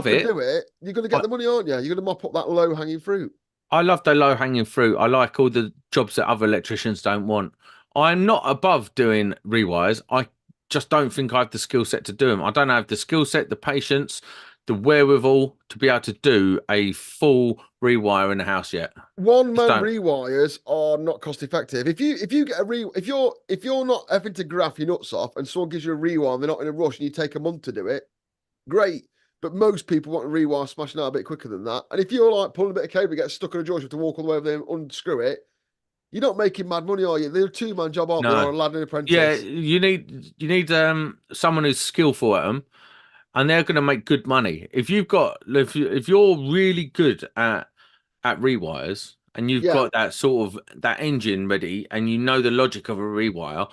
it. Do it. You're going to get the money, aren't you? You're going to mop up that low hanging fruit. I love the low hanging fruit. I like all the jobs that other electricians don't want. I'm not above doing rewires. I just don't think I have the skill set to do them. I don't have the skill set, the patience, the wherewithal to be able to do a full rewire in the house yet. One man rewires are not cost effective. If you get if you're not having to graft your nuts off and someone gives you a rewire and they're not in a rush and you take a month to do it, great. But most people want a rewire smashing out a bit quicker than that. And if you're like pulling a bit of cable, get stuck on a joist, you have to walk all the way over there and unscrew it. You're not making mad money, are you? They're a two-man job, aren't they? Or a lad and an apprentice. Yeah, you need someone who's skillful at them, and they're going to make good money. If you're really good at rewires, and you've got that sort of that engine ready, and you know the logic of a rewire,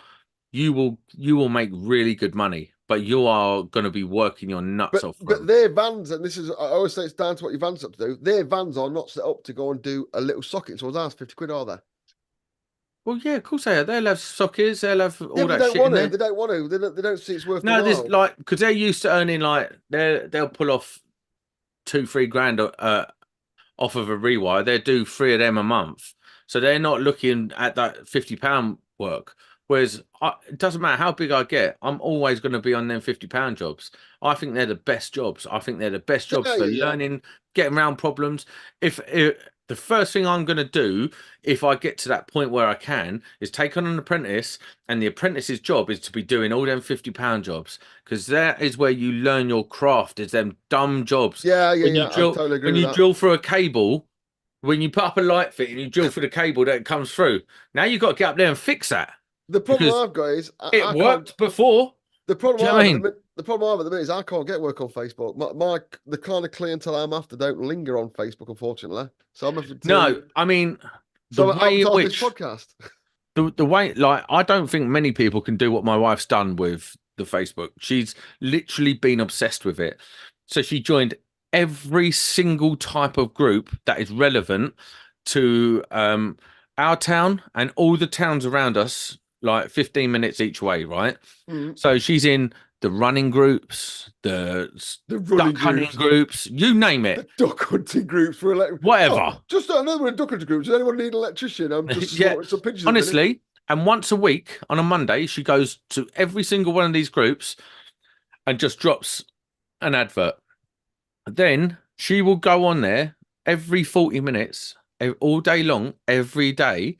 you will make really good money. But you are going to be working your nuts off. But their vans, and this is, I always say it's down to what your van's up to do. Their vans are not set up to go and do a little socket. So I was asked 50 quid, are they? Well, yeah, of course they are. They'll have sockets. They'll have all that shit. They don't want to. They don't see it's worth. No, there's like because they're used to earning like they'll pull off 2-3 grand off of a rewire. They do 3 of them a month, so they're not looking at that £50 work. Whereas it doesn't matter how big I get, I'm always going to be on them £50 jobs. I think they're the best jobs. I think they're the best jobs for learning, getting around problems. If the first thing I'm going to do, if I get to that point where I can, is take on an apprentice, and the apprentice's job is to be doing all them £50 jobs, because that is where you learn your craft. Is them dumb jobs. Yeah. I totally agree. When you drill through a cable, when you put up a light fit and you drill through the cable that comes through, now you've got to get up there and fix that. The problem I've got is it worked before. The problem I have at the minute is I can't get work on Facebook. The kind of clientele I'm after don't linger on Facebook, unfortunately. So I'm having to. No, I mean, so I'm on this podcast. the way, like, I don't think many people can do what my wife's done with the Facebook. She's literally been obsessed with it. So she joined every single type of group that is relevant to our town and all the towns around us, like 15 minutes each way, right? So she's in the running groups, the running duck hunting groups, you name it. The duck hunting groups for whatever. Oh, just another duck hunting groups. Does anyone need an electrician? I'm just yeah. some pigeons. Honestly, and once a week on a Monday, she goes to every single one of these groups and just drops an advert. Then she will go on there every 40 minutes, all day long, every day,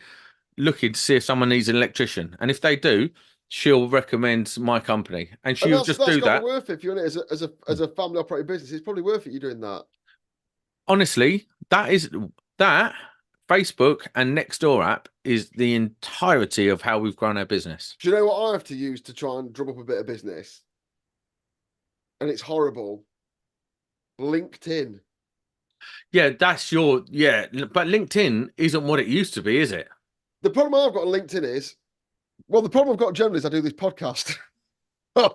looking to see if someone needs an electrician. And if they do, she'll recommend my company. And she'll just do that. That's worth it if you're in it as a family operated business. It's probably worth it you doing that. Honestly, that Facebook and Nextdoor app is the entirety of how we've grown our business. Do you know what I have to use to try and drum up a bit of business? And it's horrible. LinkedIn. Yeah, but LinkedIn isn't what it used to be, is it? The problem I've got on LinkedIn is, well, the problem I've got generally is I do this podcast.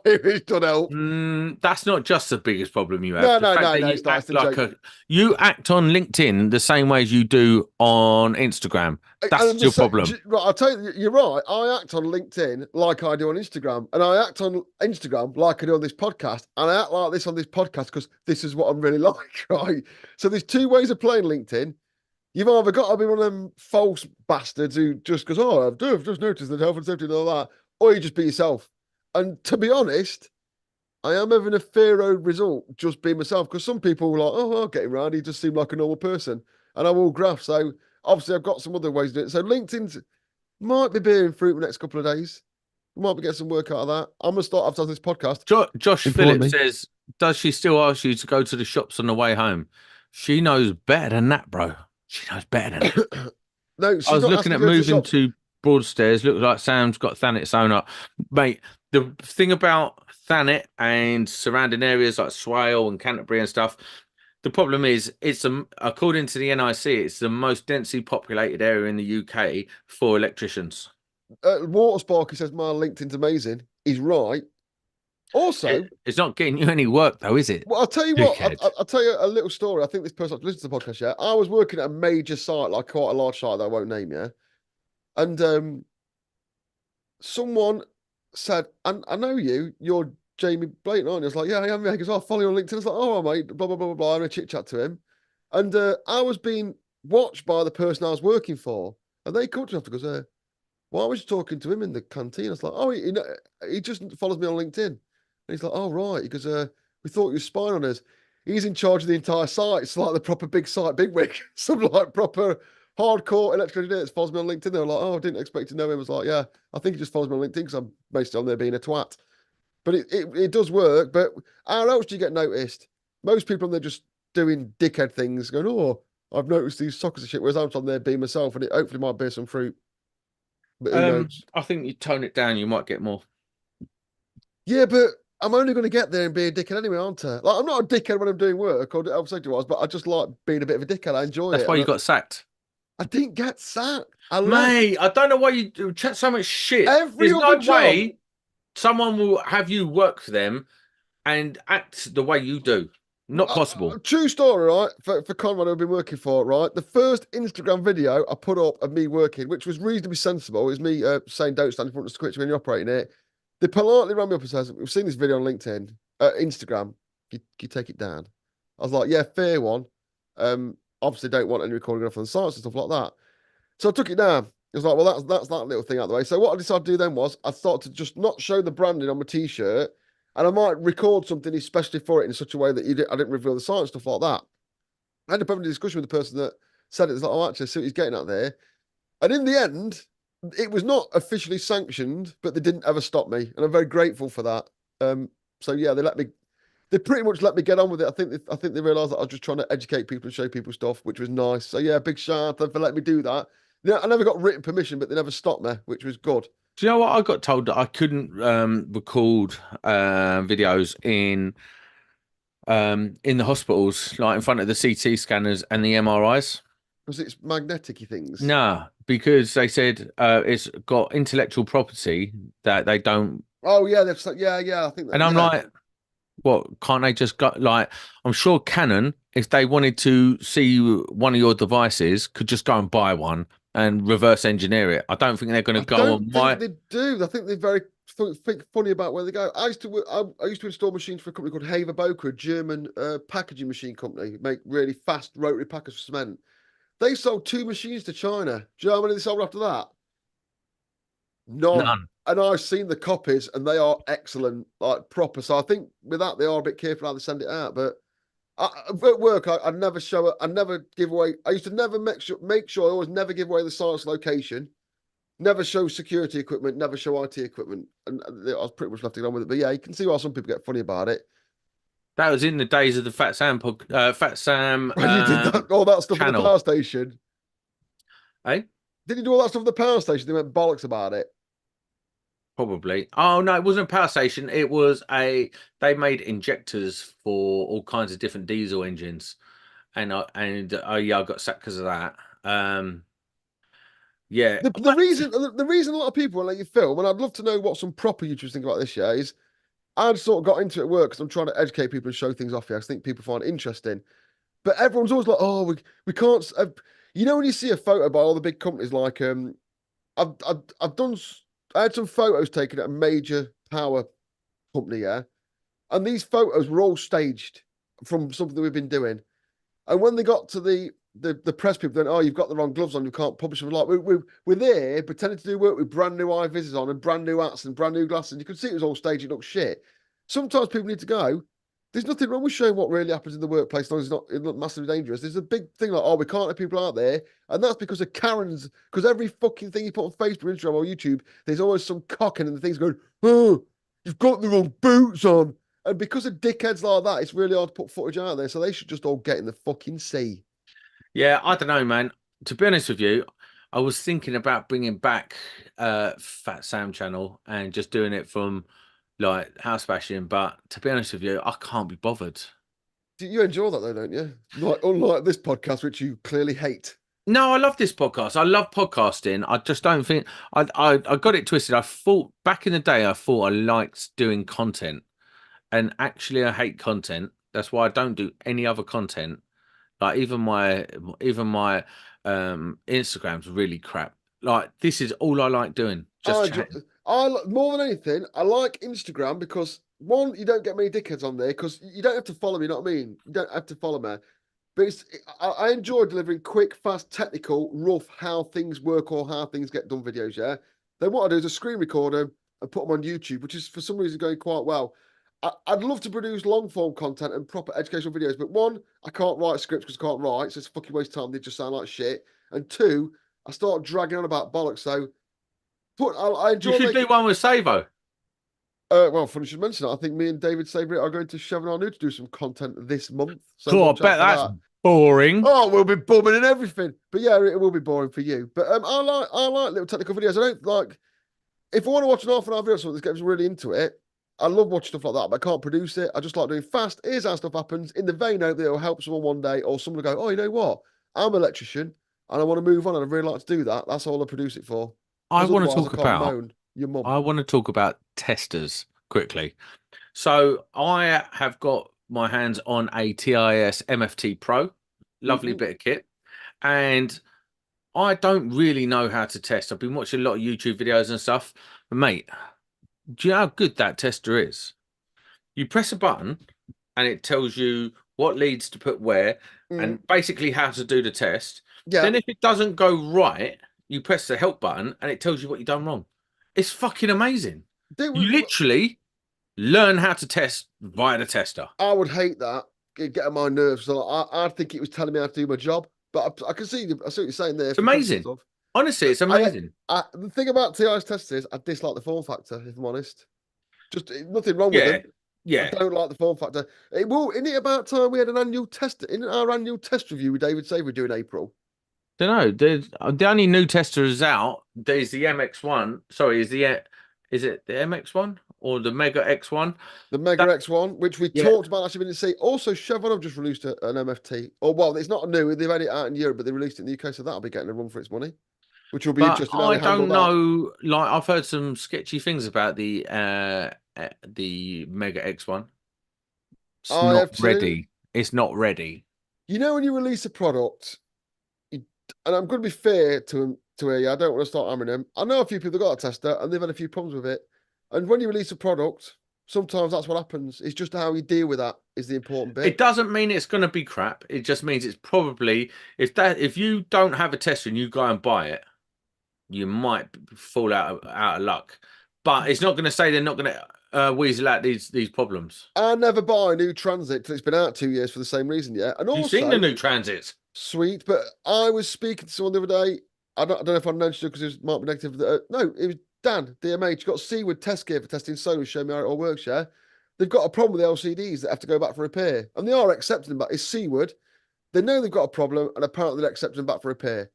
It doesn't help. That's not just the biggest problem you have. No. It's nice you act on LinkedIn the same way as you do on Instagram. That's your problem. Right, I'll tell you, you're right. I act on LinkedIn like I do on Instagram, and I act on Instagram like I do on this podcast, and I act like this on this podcast because this is what I'm really like, right? So there's two ways of playing LinkedIn. You've either got to be one of them false bastards who just goes, "Oh, I've just noticed that health and safety and all that," or you just be yourself. And to be honest, I am having a fair old result just being myself, because some people were like, "Oh, I'll get him round. He just seemed like a normal person," and I will graft. So obviously, I've got some other ways to do it. So LinkedIn might be bearing fruit the next couple of days. We might be getting some work out of that. I'm gonna start after this podcast. Josh Phillips says, "Does she still ask you to go to the shops on the way home?" She knows better than that, bro. She knows better than that. No, I was looking at moving to Broadstairs. Looks like Sam's got Thanet's own up, mate. The thing about Thanet and surrounding areas like Swale and Canterbury and stuff, the problem is it's according to the NIC, it's the most densely populated area in the UK for electricians. Watersparky says my LinkedIn's amazing. He's right. Also, it's not getting you any work though, is it? Well, I'll tell you what. I'll tell you a little story. I think this person listens to the podcast. Yeah, I was working at a major site, like quite a large site that I won't name. Yeah, and someone said, "I know you. You're Jamie Blayton, aren't you?" I was like, "Yeah, I am." He goes, "I'll follow you on LinkedIn." I was like, "Oh, mate, blah blah blah blah blah." And I chit chat to him, and I was being watched by the person I was working for, and they come to me after, goes, "Why was you talking to him in the canteen?" I was like, "Oh, he just follows me on LinkedIn." And he's like, "Oh, right." He goes, "We thought you were spying on us." He's in charge of the entire site. It's like the proper big site bigwig. Some like proper hardcore electrical engineers follows me on LinkedIn. They were like, "Oh, I didn't expect to know him." I was like, "Yeah, I think he just follows me on LinkedIn because I'm basically on there being a twat." But it does work. But how else do you get noticed? Most people on there just doing dickhead things, going, "Oh, I've noticed these sockets and shit," whereas I'm on there being myself, and it hopefully might bear some fruit. But who knows? I think you tone it down, you might get more. Yeah, but I'm only going to get there and be a dickhead anyway, aren't I? Like, I'm not a dickhead when I'm doing work or health safety wise, but I just like being a bit of a dickhead. I enjoy it. That's why you got sacked. I didn't get sacked. Mate, I don't know why you do chat so much shit. There's no way someone will have you work for them and act the way you do. Not possible. True story, right? For Conrad, I've been working for, right? The first Instagram video I put up of me working, which was reasonably sensible, is me saying don't stand in front of the switch when you're operating it. They politely rang me up and says, "We've seen this video on LinkedIn, Instagram. Can you take it down?" I was like, "Yeah, fair one. Obviously don't want any recording off on the sites and stuff like that." So I took it down. It was like, well, that's that little thing out of the way. So what I decided to do then was I started to just not show the branding on my t-shirt, and I might record something especially for it in such a way that I didn't reveal the site and stuff like that. I had a discussion with the person that said it. It's like, "Oh, actually, I see what he's getting at there." And in the end, it was not officially sanctioned, but they didn't ever stop me, and I'm very grateful for that. So yeah, they pretty much let me get on with it. I think they realised that I was just trying to educate people and show people stuff, which was nice. So yeah, big shout out for letting me do that. Yeah, I never got written permission, but they never stopped me, which was good. Do you know what? I got told that I couldn't record videos in the hospitals, like in front of the CT scanners and the MRIs. Because it's magnetic-y things. No, because they said it's got intellectual property that they don't. Oh yeah, they've said yeah. I think that And I'm yeah. like, what? Can't they just go like? I'm sure Canon, if they wanted to see one of your devices, could just go and buy one and reverse engineer it. I don't think they're going to I go don't on think my. they do. I think they're very think funny about where they go. I used to install machines for a company called Haver Boker, a German packaging machine company, make really fast rotary packers for cement. They sold 2 machines to China. Do you know how many they sold after that? None. None. And I've seen the copies, and they are excellent, like proper. So I think with that, they are a bit careful how they send it out. But at work, I'd never show it. I never give away. I used to never make sure I always never give away the site's location. Never show security equipment. Never show IT equipment. And I was pretty much left to get on with it. But yeah, you can see why some people get funny about it. That was in the days of the Fat Sam When you did that, all that stuff at the channel. power station. Eh? Did you do all that stuff at the power station? They went bollocks about it. Probably. Oh no, it wasn't a power station. It was they made injectors for all kinds of different diesel engines, and yeah, I got sacked because of that. Yeah, The reason a lot of people will let you film, and I'd love to know what some proper YouTubers think about this, yeah, is I'd sort of got into it at work because I'm trying to educate people and show things off here. I think people find it interesting. But everyone's always like, oh, we can't. When you see a photo by all the big companies, like I've done. I had some photos taken at a major power company, yeah, and these photos were all staged from something that we've been doing. And when they got to the press people, then, oh, you've got the wrong gloves on, you can't publish them. Like we're there pretending to do work with brand new eye visors on and brand new hats and brand new glasses. You could see it was all staged. It looked shit. Sometimes people need to go. There's nothing wrong with showing what really happens in the workplace, as long as it's not massively dangerous. There's a big thing like, oh, we can't have people out there, and that's because of Karens. Because every fucking thing you put on Facebook, Instagram, or YouTube, there's always some cocking and the things going, oh, you've got the wrong boots on. And because of dickheads like that, it's really hard to put footage out there. So they should just all get in the fucking sea. yeah. I don't know, man. To be honest with you, I was thinking about bringing back Fat Sam channel and just doing it from like house bashing, but to be honest with you, I can't be bothered. You enjoy that though, don't you? Like, unlike this podcast, which you clearly hate. No, I love this podcast. I love podcasting. I just don't think I got it twisted. I thought back in the day, I thought I liked doing content, and actually, I hate content. That's why I don't do any other content. Like even my Instagram's really crap. Like this is all I like doing, just I, chatting. more than anything, I like Instagram because one, you don't get many dickheads on there because you don't have to follow me. You know what I mean? You don't have to follow me. But I enjoy delivering quick, fast, technical, rough how things work or how things get done videos. Yeah. Then what I do is I screen record them and put them on YouTube, which is for some reason going quite well. I'd love to produce long form content and proper educational videos, but one, I can't write scripts because I can't write, so it's a fucking waste of time. They just sound like shit. And two, I start dragging on about bollocks. So, but I You enjoy should do making. one with Savo. Well, funny you should mention that. I think me and David Savery are going to CHAUVIN ARNOUX to do some content this month. So Cool. I watch out bet for that's that. boring. Oh, we'll be bumming and everything. But yeah, it will be boring for you. But I like little technical videos. I don't like if I want to watch an half an hour video or something that gets really into it. I love watching stuff like that, but I can't produce it. I just like doing fast. Here's how stuff happens in the vein hope that it'll help someone one day, or someone will go, oh, you know what? I'm an electrician and I want to move on and I really like to do that. That's all I produce it for. I Because want to otherwise, I talk can't about. moan your mum. I want to talk about testers quickly. So I have got my hands on a TIS MFT Pro, lovely bit of kit, and I don't really know how to test. I've been watching a lot of YouTube videos and stuff, but mate, do you know how good that tester is? You press a button and it tells you what leads to put where Mm. and basically how to do the test. Yeah. Then if it doesn't go right, you press the help button and it tells you what you've done wrong. It's fucking amazing. You literally learn how to test via the tester. I would hate that. Get on my nerves. So I'd think it was telling me how to do my job. But I can see. I see what you're saying there. It's amazing. Honestly, it's amazing. The thing about TI's testers is I dislike the form factor, if I'm honest. Just nothing wrong with Yeah, them. yeah. I don't like the form factor. Isn't it about time we had an annual test? In our annual test review with David Savery due in April? Don't know. The only new tester is out. There's the MX1. Sorry, is it the MX1 or the Mega X1. The Mega X1, which we talked about, actually didn't see. Also, CHAUVIN have just released an MFT. Or, well, it's not new. They've had it out in Europe, but they released it in the UK, so that'll be getting a run for its money, which will be interesting how I they handle don't know. Like, I've heard some sketchy things about the Mega X1. It's not ready. It's not ready. You know, when you release a product, and I'm going to be fair to here, I don't want to start hammering them. I know a few people that got a tester and they've had a few problems with it. And when you release a product, sometimes that's what happens. It's just how you deal with that is the important bit. It doesn't mean it's going to be crap. It just means it's probably, if you don't have a tester and you go and buy it, you might fall out of luck. But it's not going to say they're not going to weasel out these problems. I never buy a new Transit till it's been out 2 years for the same reason. Yeah, and also, you've seen the new Transits. Sweet, but I was speaking to someone the other day. I don't know if I mentioned it because it was, might be negative. No, it was Dan, DMH. Got Seaward test gear for testing solar. Show me how it all works. Yeah, they've got a problem with the LCDs that have to go back for repair, and they are accepting them back. It's Seaward. They know they've got a problem, and apparently they're accepting them back for repair.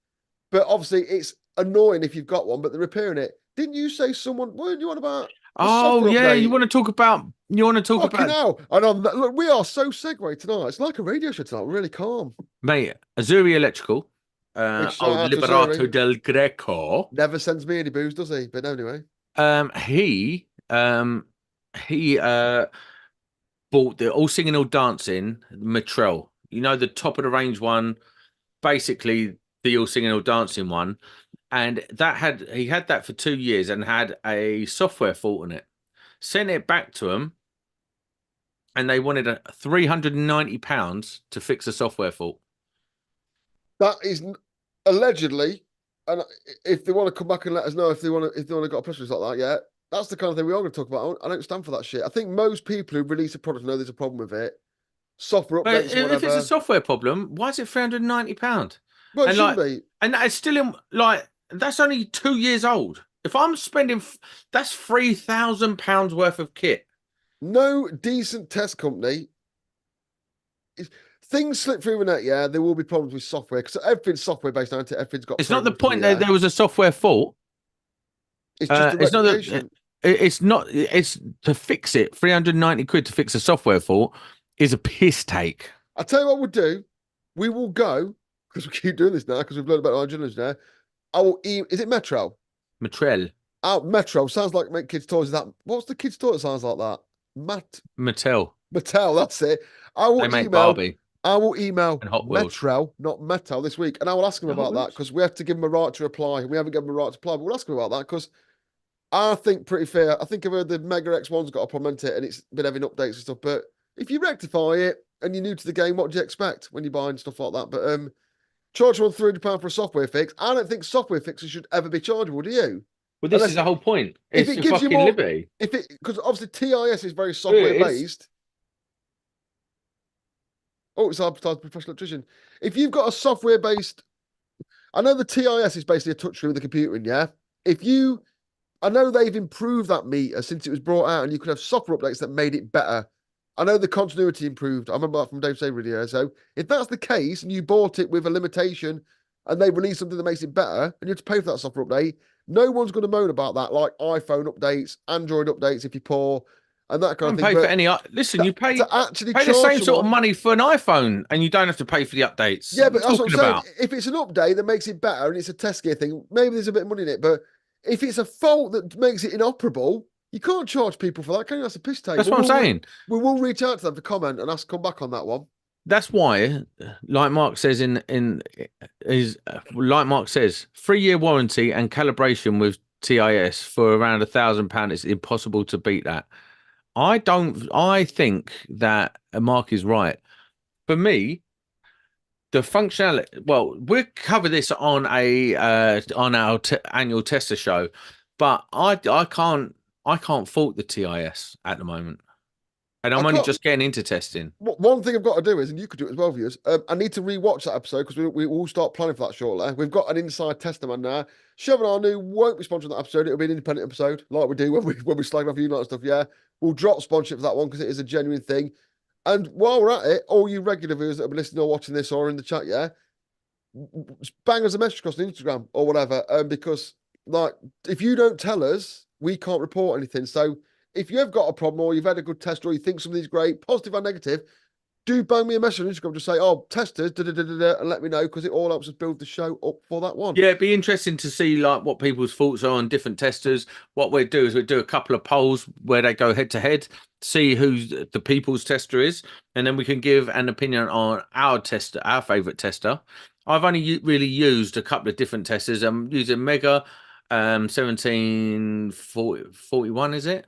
But obviously, it's annoying if you've got one, but they're repairing it. Didn't you say someone? Weren't you on about? Oh yeah, you want to talk about? You want to talk about? Now, and on that, look, we are so segue tonight. It's like a radio show tonight. We're really calm, mate. Azuri Electrical. Liberato del Greco never sends me any booze, does he? But anyway, he bought the All Singing All Dancing Matrel. You know, the top of the range one, basically the All Singing All Dancing one, and he had that for 2 years and had a software fault in it. Sent it back to him, and they wanted £390 to fix a software fault. That is allegedly, and if they want to come back and let us know if they want to got a press release like that, yeah, that's the kind of thing we are going to talk about. I don't stand for that shit. I think most people who release a product know there's a problem with it. Software updates, whatever. If it's a software problem, why is it £390? Well, it shouldn't be. And it's still in, like, that's only 2 years old. If I'm spending, that's £3,000 worth of kit. No decent test company. Things slip through the net, yeah. There will be problems with software because everything's software based on it. Everything's got. It's not the point that there was a software fault. It's just it's not. It's to fix it. 390 quid to fix a software fault is a piss take. I'll tell you what we'll do. We will go because we keep doing this now because we've learned about our journalists now. I will. Is it Metro? Matrel. Oh, Metro sounds like make kids' toys. That what's the kids' toy that sounds like that? Mattel. That's it. I will make Barbie. I will email Metro, not Metal, this week, and I will ask him about that because we have to give him a right to reply. We haven't given him a right to reply, but we'll ask him about that because I think pretty fair. I think I've heard the Mega X1's got a problem it and it's been having updates and stuff. But if you rectify it and you're new to the game, what do you expect when you're buying stuff like that? But charge on £300 for a software fix. I don't think software fixes should ever be chargeable, do you? Well, this is the whole point. It's if it gives you more liberty. Because obviously TIS is very software based. Oh, it's advertised professional electrician. If you've got a software based, I know the TIS is basically a touchscreen with a computer in, yeah. I know they've improved that meter since it was brought out, and you could have software updates that made it better. I know the continuity improved. I remember that from Dave Sabre video. So if that's the case, and you bought it with a limitation, and they release something that makes it better, and you have to pay for that software update, no one's going to moan about that, like iPhone updates, Android updates if you're poor, and that kind of thing. Pay for any. Listen, you pay the same sort of money for an iPhone, and you don't have to pay for the updates. Yeah, but that's what I'm saying. If it's an update that makes it better and it's a test gear thing, maybe there's a bit of money in it. But if it's a fault that makes it inoperable, you can't charge people for that, can you? That's a piss take. That's what I'm saying. We will reach out to them to comment and come back on that one. That's why, like Mark says like Mark says, 3-year warranty and calibration with TIS for around £1,000. It's impossible to beat that. I think that Mark is right. For me, the functionality. Well, we'll cover this on on our annual tester show, but I can't fault the TIS at the moment. And I'm only just getting into testing. One thing I've got to do is, and you could do it as well, viewers, I need to rewatch that episode because we will start planning for that shortly. We've got an inside tester man now. CHAUVIN ARNOUX won't be sponsoring that episode. It'll be an independent episode, like we do when we slag off Unite and stuff. Yeah, we'll drop sponsorship for that one because it is a genuine thing. And while we're at it, all you regular viewers that have been listening or watching this or in the chat, yeah, bang us a message across on Instagram or whatever. Because like, if you don't tell us, we can't report anything. So if you've got a problem or you've had a good test or you think something's great, positive or negative, do bang me a message on Instagram. Just say, oh, testers, and let me know, because it all helps us build the show up for that one. Yeah, it'd be interesting to see like what people's thoughts are on different testers. What we'd do is we'd do a couple of polls where they go head to head, see who the people's tester is, and then we can give an opinion on our tester, our favorite tester. I've only really used a couple of different testers. I'm using Mega 1741, is it?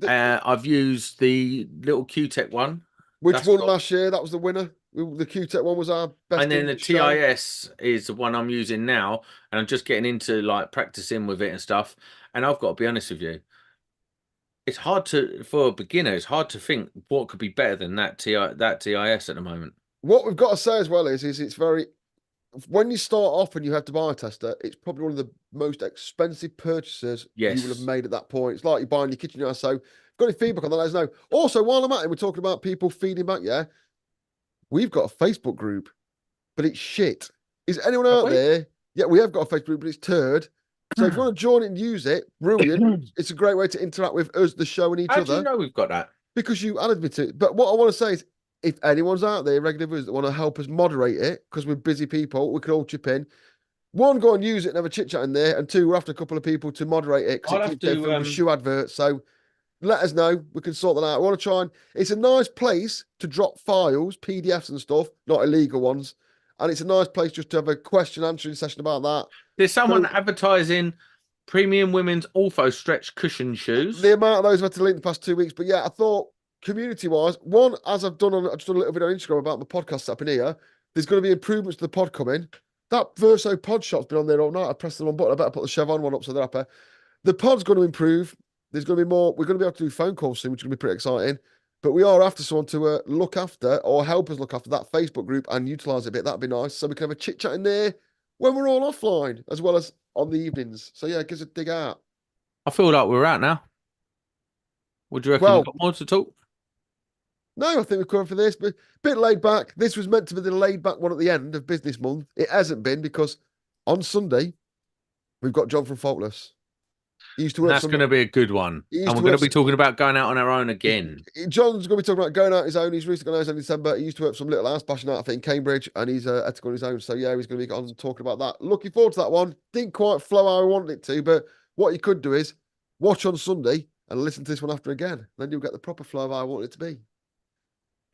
I've used the little Q-Tech one. Which won last year. That was the winner. The Q-Tech one was our best. And then the TIS is the one I'm using now, and I'm just getting into like practicing with it and stuff. And I've got to be honest with you, it's hard for a beginner. It's hard to think what could be better than that TIS at the moment. What we've got to say as well is it's very, when you start off and you have to buy a tester, it's probably one of the most expensive purchases you will have made at that point. It's like you're buying your kitchen now. So, got any feedback on that? Let us know. Also, while I'm at it, we're talking about people feeding back. Yeah, we've got a Facebook group, but it's shit. Is anyone out there? Yeah, we have got a Facebook group, but it's turd. So if you want to join it and use it, brilliant. It's a great way to interact with us, the show, and each other. How do you know we've got that? Because you added me to it. But what I want to say is, if anyone's out there, regular viewers that want to help us moderate it, because we're busy people, we can all chip in. One, go and use it and have a chit chat in there, and two, we're after a couple of people to moderate it because it keeps getting from the shoe adverts. So let us know. We can sort that out. I want to try and it's a nice place to drop files, PDFs and stuff, not illegal ones. And it's a nice place just to have a question answering session about that. There's someone advertising premium women's Ortho stretch cushion shoes. The amount of those I've had to link the past 2 weeks. But yeah, I thought community-wise, one, as I've just done a little video on Instagram about my podcast up in here, there's going to be improvements to the pod coming. That Verso pod shot's been on there all night. I pressed the wrong button. I better put the CHAUVIN one up so they're up there. The pod's going to improve. There's going to be more. We're going to be able to do phone calls soon, which is going to be pretty exciting. But we are after someone to look after or help us look after that Facebook group and utilize it a bit. That'd be nice. So we can have a chit chat in there when we're all offline, as well as on the evenings. So yeah, give us a dig out. I feel like we're out now. What do you reckon? Well, we've got more to talk? No, I think we're covered for this, but a bit laid back. This was meant to be the laid back one at the end of business month. It hasn't been, because on Sunday, we've got John from Faultless. He used to work. That's going to be a good one. And we're going to be talking about going out on our own again. John's going to be talking about going out his own. He's recently gone out in December. He used to work for some little house bashing outfit in Cambridge, and he's had to go on his own. So yeah, he's going to be on talking about that. Looking forward to that one. Didn't quite flow how I wanted it to, but what you could do is watch on Sunday and listen to this one after again. Then you'll get the proper flow of how I want it to be.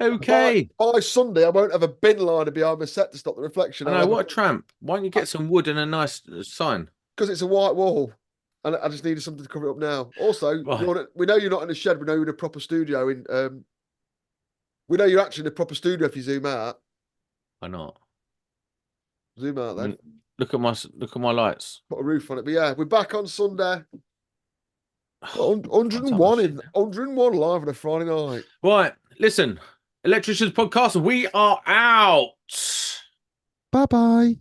Okay. By Sunday, I won't have a bin liner behind my set to stop the reflection. I know, what a tramp. Why don't you get some wood and a nice sign? Because it's a white wall. And I just needed something to cover it up now. Also, we know you're not in a shed. We know you're in a proper studio. We know you're actually in a proper studio if you zoom out. Why not? Zoom out then. Look at my lights. Put a roof on it. But yeah, we're back on Sunday. 101 live on a Friday night. Right, listen. Electricians Podcast, we are out. Bye-bye.